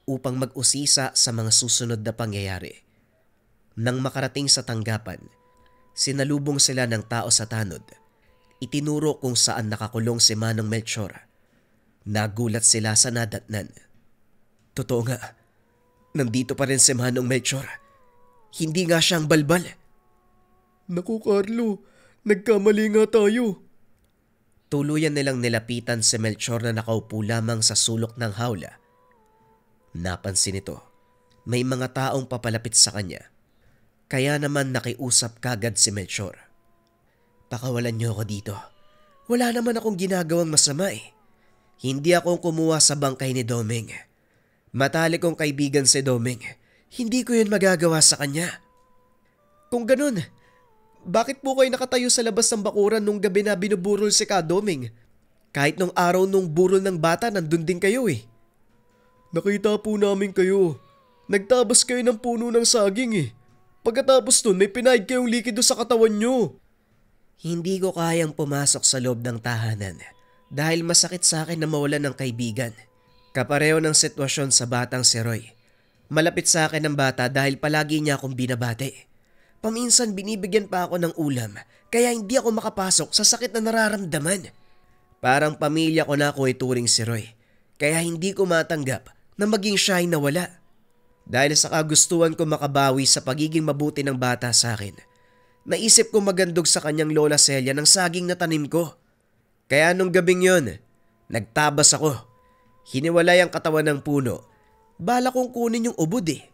upang mag-usisa sa mga susunod na pangyayari. Nang makarating sa tanggapan, sinalubong sila ng tao sa tanod. Itinuro kung saan nakakulong si Manong Melchor. Nagulat sila sa nadatnan. Totoo nga, nandito pa rin si Manong Melchor. Hindi nga siyang balbal. Naku Carlo, nagkamali nga tayo. Tuluyan nilang nilapitan si Melchor na nakaupo lamang sa sulok ng hawla. Napansin ito, may mga taong papalapit sa kanya. Kaya naman nakiusap kagad si Melchor. Pakawalan niyo ako dito. Wala naman akong ginagawang masama eh. Hindi ako kumuha sa bangkay ni Doming. Matalik kong kaibigan si Doming. Hindi ko yun magagawa sa kanya. Kung ganun, bakit po kayo nakatayo sa labas ng bakuran nung gabi na binuburol si Ka Doming? Kahit nung araw nung burol ng bata, nandun din kayo eh. Nakita po namin kayo. Nagtabas kayo ng puno ng saging eh. Pagkatapos nun, may pinahid kayong likido sa katawan nyo. Hindi ko kayang pumasok sa loob ng tahanan dahil masakit sa akin na mawalan ng kaibigan. Kapareho ng sitwasyon sa batang si Roy. Malapit sa akin ang bata dahil palagi niya akong binabate. Paminsan binibigyan pa ako ng ulam kaya hindi ako makapasok sa sakit na nararamdaman. Parang pamilya ko na ako ituring si Roy kaya hindi ko matanggap na maging siya ay nawala. Dahil sa kagustuhan ko makabawi sa pagiging mabuti ng bata sa akin, naisip ko magandog sa kanyang lola Celia ng saging na tanim ko. Kaya nung gabing yon, nagtabas ako. Hiniwalay ang katawan ng puno. Bala kong kunin yung ubod eh.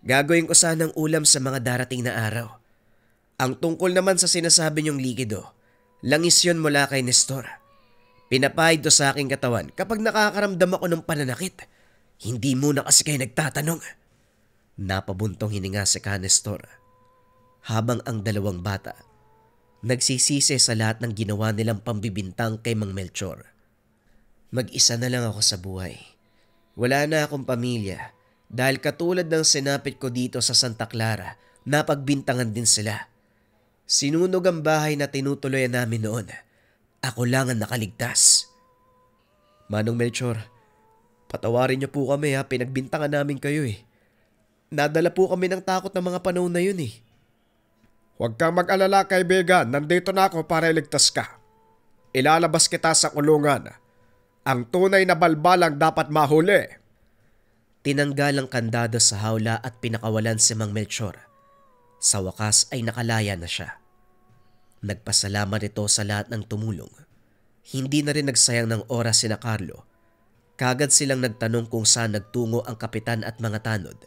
Gagawin ko sanang ulam sa mga darating na araw. Ang tungkol naman sa sinasabi niyong likido, langis yun mula kay Nestor. Pinapahid to sa aking katawan kapag nakakaramdam ako ng pananakit. Hindi muna kasi kayo nagtatanong. Napabuntong hininga si Canestor. Habang ang dalawang bata, nagsisisi sa lahat ng ginawa nilang pambibintang kay Mang Melchor. Mag-isa na lang ako sa buhay. Wala na akong pamilya dahil katulad ng sinapit ko dito sa Santa Clara, napagbintangan din sila. Sinunog ang bahay na tinutuloyan namin noon. Ako lang ang nakaligtas. Manong Melchor, patawarin niyo po kami ha, pinagbintangan namin kayo eh. Nadala po kami ng takot ng mga panahon na yun eh. Huwag kang mag-alala kaibigan, nandito na ako para iligtas ka. Ilalabas kita sa kulungan. Ang tunay na balbalang dapat mahuli. Tinanggal ang kandado sa hawla at pinakawalan si Mang Melchor. Sa wakas ay nakalaya na siya. Nagpasalamat ito sa lahat ng tumulong. Hindi na rin nagsayang ng oras sina Carlo. Kagad silang nagtanong kung saan nagtungo ang kapitan at mga tanod.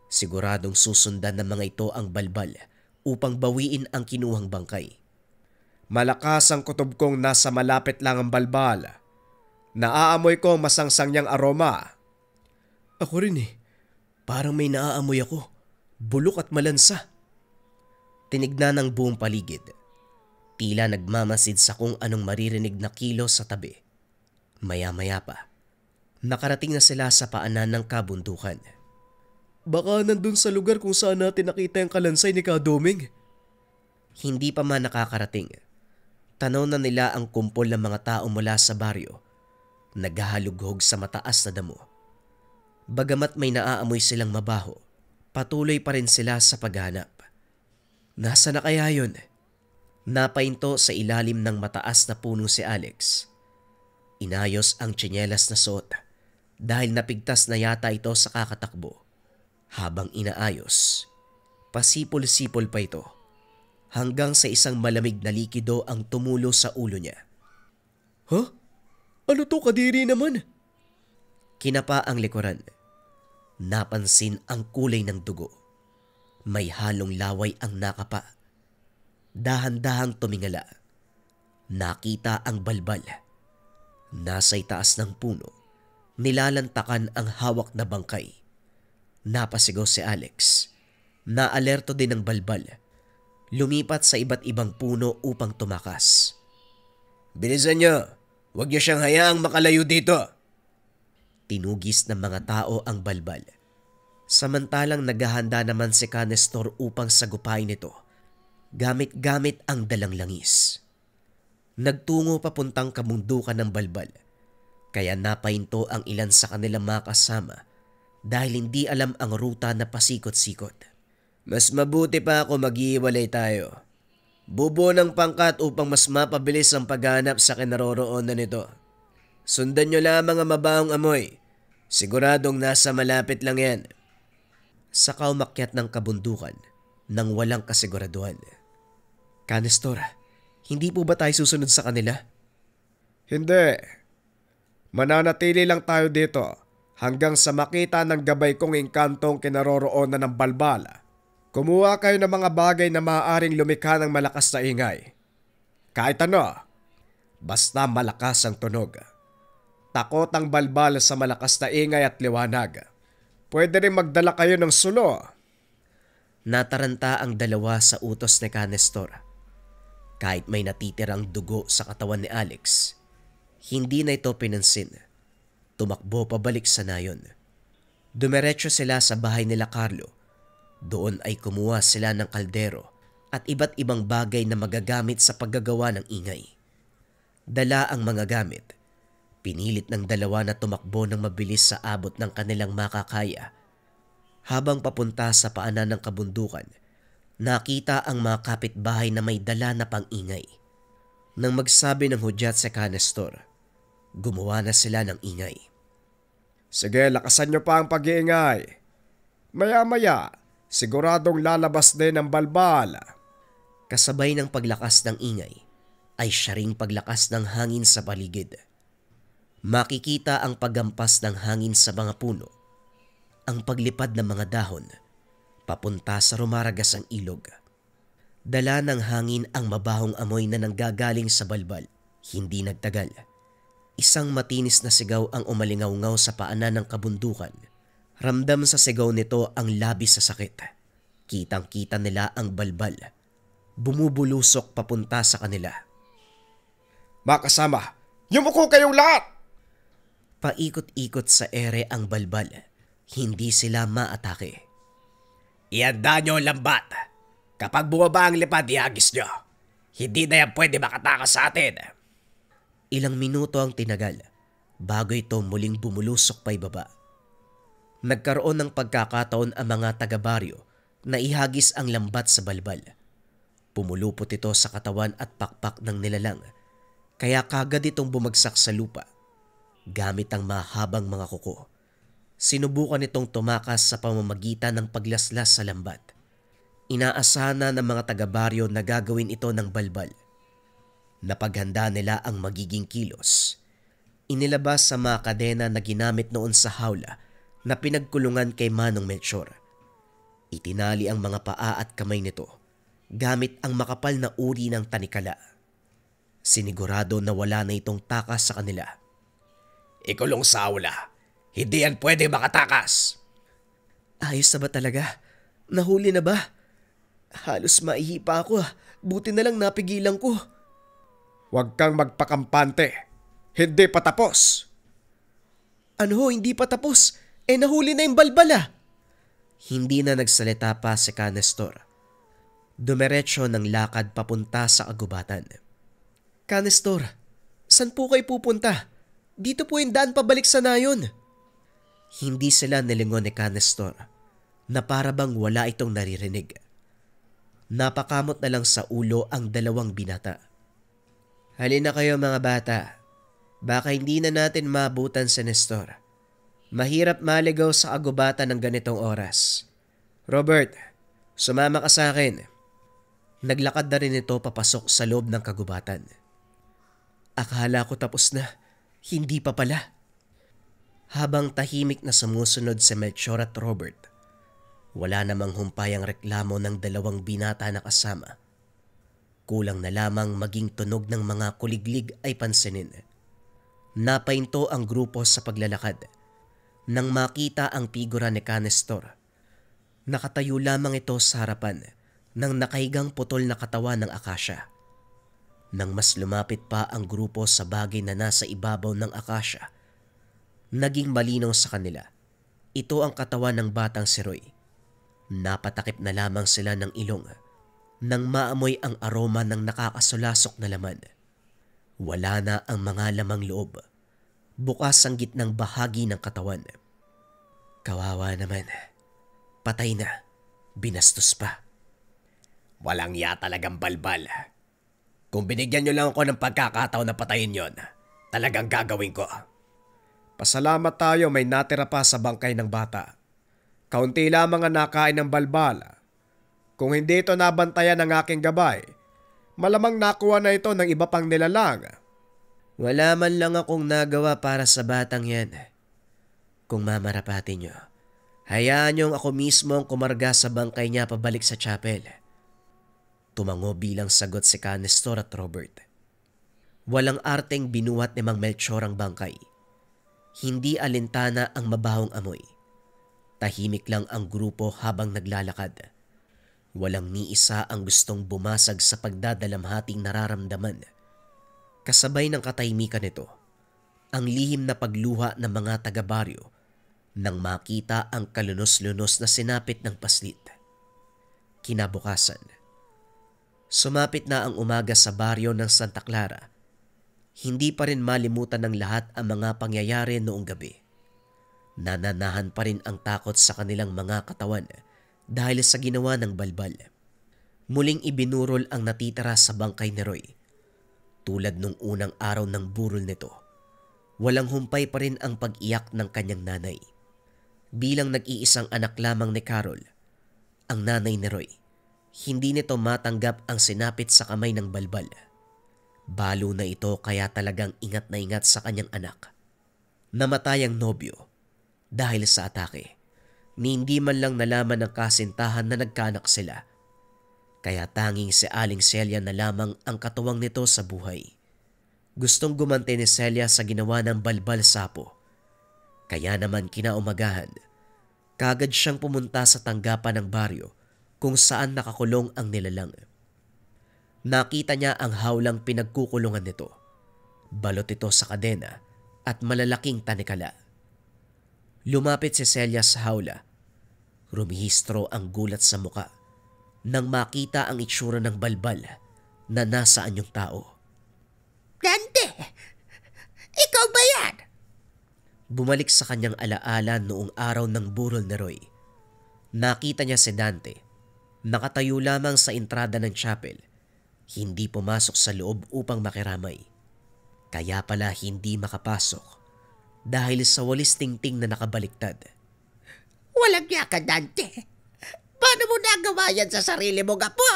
Siguradong susundan ng mga ito ang balbal upang bawiin ang kinuhang bangkay. Malakas ang kutob kong nasa malapit lang ang balbal. Naaamoy ko masangsang niyang aroma. Ako rin eh. Parang may naaamoy ako. Bulok at malansa. Tinignan ang buong paligid. Tila nagmamasid sa kung anong maririnig na kilos sa tabi. Maya-maya pa, nakarating na sila sa paanan ng kabundukan. Baka nandun sa lugar kung saan natin nakita yung kalansay ni Ka Doming. Hindi pa man nakakarating. Tanaw na nila ang kumpol ng mga tao mula sa baryo. Naghahalughog sa mataas na damo. Bagamat may naaamoy silang mabaho, patuloy pa rin sila sa paghanap. Nasa na kaya yun? Napainto sa ilalim ng mataas na puno si Alex. Inayos ang tsinelas na suot dahil napigtas na yata ito sa kakatakbo. Habang inaayos, pasipol-sipol pa ito hanggang sa isang malamig na likido ang tumulo sa ulo niya. Huh? Ano to, kadiri naman? Kinapa ang likuran. Napansin ang kulay ng dugo. May halong laway ang nakapa. Dahan-dahang tumingala. nakita ang balbal. Nasa itaas ng puno, nilalantakan ang hawak na bangkay. Napasigaw si Alex. Naalerto din ang balbal. Lumipat sa iba't ibang puno upang tumakas. Bilisan niyo! Huwag niyo siyang hayaang makalayo dito! Tinugis ng mga tao ang balbal. Samantalang naghahanda naman si Canestor upang sagupain ito, gamit-gamit ang dalang langis. Nagtungo papuntang kabundukan ng balbal, kaya napahinto ang ilan sa kanilang mga kasama dahil hindi alam ang ruta na pasikot-sikot. Mas mabuti pa ako maghihiwalay tayo. Bubuo ng pangkat upang mas mapabilis ang paghanap sa kinaroroonan nito. Sundan niyo lamang ang mabahong amoy. Siguradong nasa malapit lang yan. Saka umakyat ng kabundukan nang walang kasiguraduhan. Canestor, hindi po ba tayo susunod sa kanila? Hindi. Mananatili lang tayo dito hanggang sa makita ng gabay kong engkantong kinaroroonan ng balbala. Kumuha kayo ng mga bagay na maaaring lumikha ng malakas na ingay. Kahit ano, basta malakas ang tunog. Takot ang balbal sa malakas na ingay at liwanag. Pwede rin magdala kayo ng sulo. Nataranta ang dalawa sa utos ni Canestor. Kahit may natitirang dugo sa katawan ni Alex, hindi na ito pinansin. Tumakbo pabalik sa nayon. Dumiretso sila sa bahay nila Carlo. Doon ay kumuha sila ng kaldero at iba't ibang bagay na magagamit sa paggagawa ng ingay. Dala ang mga gamit. Pinilit ng dalawa na tumakbo ng mabilis sa abot ng kanilang makakaya. Habang papunta sa paanan ng kabundukan, nakita ang mga kapitbahay na may dala na pang-ingay. Nang magsabi ng hudyat sa Canestor, gumawa na sila ng ingay. Sige, lakasan niyo pa ang pag-iingay. Maya-maya, siguradong lalabas din ang balbal. Kasabay ng paglakas ng ingay, ay siya ring paglakas ng hangin sa paligid. Makikita ang paggampas ng hangin sa mga puno, ang paglipad ng mga dahon, papunta sa rumaragasang ilog. Dala ng hangin ang mabahong amoy na nanggagaling sa balbal. Hindi nagtagal. Isang matinis na sigaw ang umalingaw-ngaw sa paanan ng kabundukan. Ramdam sa sigaw nito ang labis sa sakit. Kitang-kita nila ang balbal. Bumubulusok papunta sa kanila. Makasama, yumuko kayong lahat! Paikot-ikot sa ere ang balbal. Hindi sila maatake. Ihanda niyo ang lambat. Kapag bumaba ang lipad, ihagis niyo. Hindi na yan pwede makatakas sa atin. Ilang minuto ang tinagal bago ito muling bumulusok pa ibaba. Nagkaroon ng pagkakataon ang mga taga-baryo na ihagis ang lambat sa balbal. Pumulupot ito sa katawan at pakpak ng nilalang, kaya kagad itong bumagsak sa lupa. Gamit ang mahabang mga kuko, sinubukan itong tumakas sa pamamagitan ng paglaslas sa lambat. Inaasahan na ng mga taga-baryo na gagawin ito ng balbal. Napaghanda nila ang magiging kilos. Inilabas sa mga kadena na ginamit noon sa hawla na pinagkulungan kay Manong Melchor. Itinali ang mga paa at kamay nito gamit ang makapal na uri ng tanikala. Sinigurado na wala na itong takas sa kanila. Ikulong sa hawla. Hindi yan pwede makatakas. Ayos na ba talaga? Nahuli na ba? Halos maihipa ako. Buti na lang napigilan ko. Huwag kang magpakampante. Hindi pa tapos. Ano ho, hindi pa tapos? Nahuli na yung balbala. Hindi na nagsalita pa si Canestor. Dumiretso ng lakad papunta sa kagubatan. Canestor, saan po kayo pupunta? Dito po yung daan pabalik sa nayon. Hindi sila nilingon ni Canestor na para bang wala itong naririnig. Napakamot na lang sa ulo ang dalawang binata. Halina kayo mga bata. Baka hindi na natin maabutan si Nestor. Mahirap maligaw sa agubatan ng ganitong oras. Robert, sumama ka sa akin. Naglakad na rin ito papasok sa loob ng kagubatan. Akala ko tapos na. Hindi pa pala. Habang tahimik na sumusunod si Melchor at Robert, wala namang humpay ang reklamo ng dalawang binata na kasama. Kulang na lamang maging tunog ng mga kuliglig ay pansinin. Napahinto ang grupo sa paglalakad nang makita ang figura ni Canestor. Nakatayo lamang ito sa harapan ng nakahigang putol na katawan ng akasya. Nang mas lumapit pa ang grupo sa bagay na nasa ibabaw ng akasya, naging malinaw sa kanila. Ito ang katawan ng batang si Roy. Napatakip na lamang sila ng ilong nang maamoy ang aroma ng nakakasulasok na laman. Wala na ang mga lamang loob. Bukas ang gitnang bahagi ng katawan. Kawawa naman. Patay na. Binastos pa. Walang ya talagang balbal. Kung binigyan nyo lang ako ng pagkakataon na patayin yon, talagang gagawin ko. Pasalamat tayo may natira pa sa bangkay ng bata. Kaunti lamang ang nakain ng balbal. Kung hindi ito nabantayan ng aking gabay, malamang nakuha na ito ng iba pang nilalang. Wala man lang akong nagawa para sa batang yan. Kung mamarapati nyo, hayaan niyong ako mismo ang kumarga sa bangkay niya pabalik sa chapel. Tumango bilang sagot si Canestor at Robert. Walang arteng binuhat ni Mang Melchor ang bangkay. Hindi alintana ang mabahong amoy. Tahimik lang ang grupo habang naglalakad. Walang ni isa ang gustong bumasag sa pagdadalamhating nararamdaman. Kasabay ng katahimikan nito, ang lihim na pagluha ng mga taga-baryo nang makita ang kalunos-lunos na sinapit ng paslit. Kinabukasan, sumapit na ang umaga sa baryo ng Santa Clara. Hindi pa rin malimutan ng lahat ang mga pangyayari noong gabi. Nananahan pa rin ang takot sa kanilang mga katawan dahil sa ginawa ng balbal. Muling ibinurol ang natitira sa bangkay ni Roy. Tulad nung unang araw ng burol nito, walang humpay pa rin ang pag-iyak ng kanyang nanay. Bilang nag-iisang anak lamang ni Carol, ang nanay ni Roy, hindi nito matanggap ang sinapit sa kamay ng balbal. Balo na ito kaya talagang ingat na ingat sa kanyang anak. Namatay ang nobyo dahil sa atake. Ni hindi man lang nalaman ng kasintahan na nagkaanak sila. Kaya tanging si Aling Celia na lamang ang katuwang nito sa buhay. Gustong gumanti ni Celia sa ginawa ng balbal sapo. Kaya naman kinaumagahan, kagad siyang pumunta sa tanggapan ng baryo kung saan nakakulong ang nilalang. Nakita niya ang hawlang pinagkukulungan nito. Balot ito sa kadena at malalaking tanikala. Lumapit si Celia sa hawla. Rumihistro ang gulat sa muka nang makita ang itsura ng balbal na nasa anyong tao. Dante! Ikaw ba yan? Bumalik sa kanyang alaala noong araw ng burol ni Roy. Nakita niya si Dante. Nakatayo lamang sa entrada ng chapel. Hindi pumasok sa loob upang makiramay. Kaya pala hindi makapasok dahil sa walis tingting na nakabaliktad. Walang niya ka, Dante. Paano mo nagawa yan sa sarili mong apo?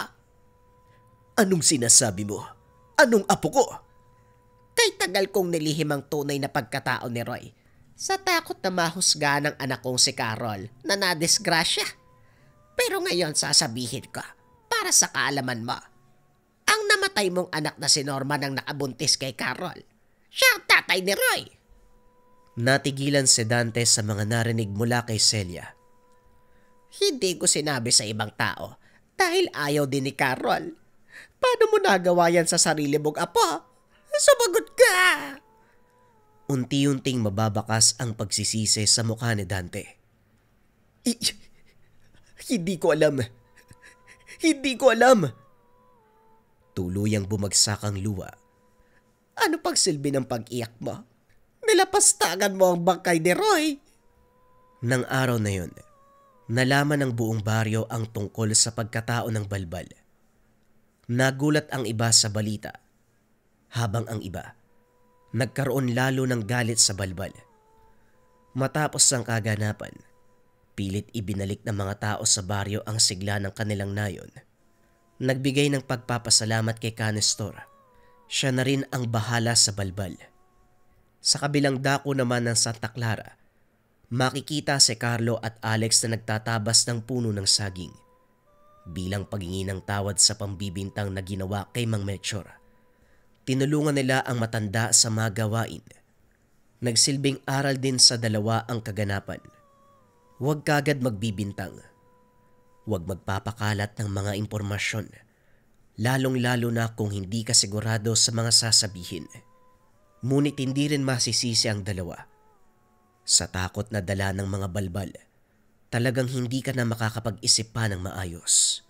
Anong sinasabi mo? Anong apo ko? Kay tagal kong nilihim ang tunay na pagkatao ni Roy sa takot na mahusga ng anak kong si Carol na nadisgrasya. Pero ngayon sasabihin ko, para sa kaalaman mo, ang namatay mong anak na si Norman ang nakabuntis kay Carol, siya ang tatay ni Roy. Natigilan si Dante sa mga narinig mula kay Celia. Hindi ko sinabi sa ibang tao dahil ayaw din ni Carol. Paano mo nagawa yan sa sarili mong apo? Sumagot ka! Unti-unting mababakas ang pagsisisi sa mukha ni Dante. Hindi ko alam. Hindi ko alam. Tuluyang bumagsak ang luha. Ano pang silbi ng pag-iyak mo? Nilapastangan mo ang bangkay ni Roy. Nang araw na yun, nalaman ng buong baryo ang tungkol sa pagkatao ng balbal. Nagulat ang iba sa balita, habang ang iba nagkaroon lalo ng galit sa balbal. Matapos ang kaganapan, pilit ibinalik ng mga tao sa baryo ang sigla ng kanilang nayon. Nagbigay ng pagpapasalamat kay Canestor. Siya na rin ang bahala sa balbal. Sa kabilang dako naman ng Santa Clara, makikita si Carlo at Alex na nagtatabas ng puno ng saging. Bilang paghingi ng tawad sa pambibintang na ginawa kay Mang Melchor, tinulungan nila ang matanda sa mga gawain. Nagsilbing aral din sa dalawa ang kaganapan. Huwag kagad magbibintang. Huwag magpapakalat ng mga impormasyon, lalong-lalo na kung hindi ka sigurado sa mga sasabihin. Ngunit hindi rin masisisi ang dalawa. Sa takot na dala ng mga balbal, talagang hindi ka na makakapag-isip pa ng maayos.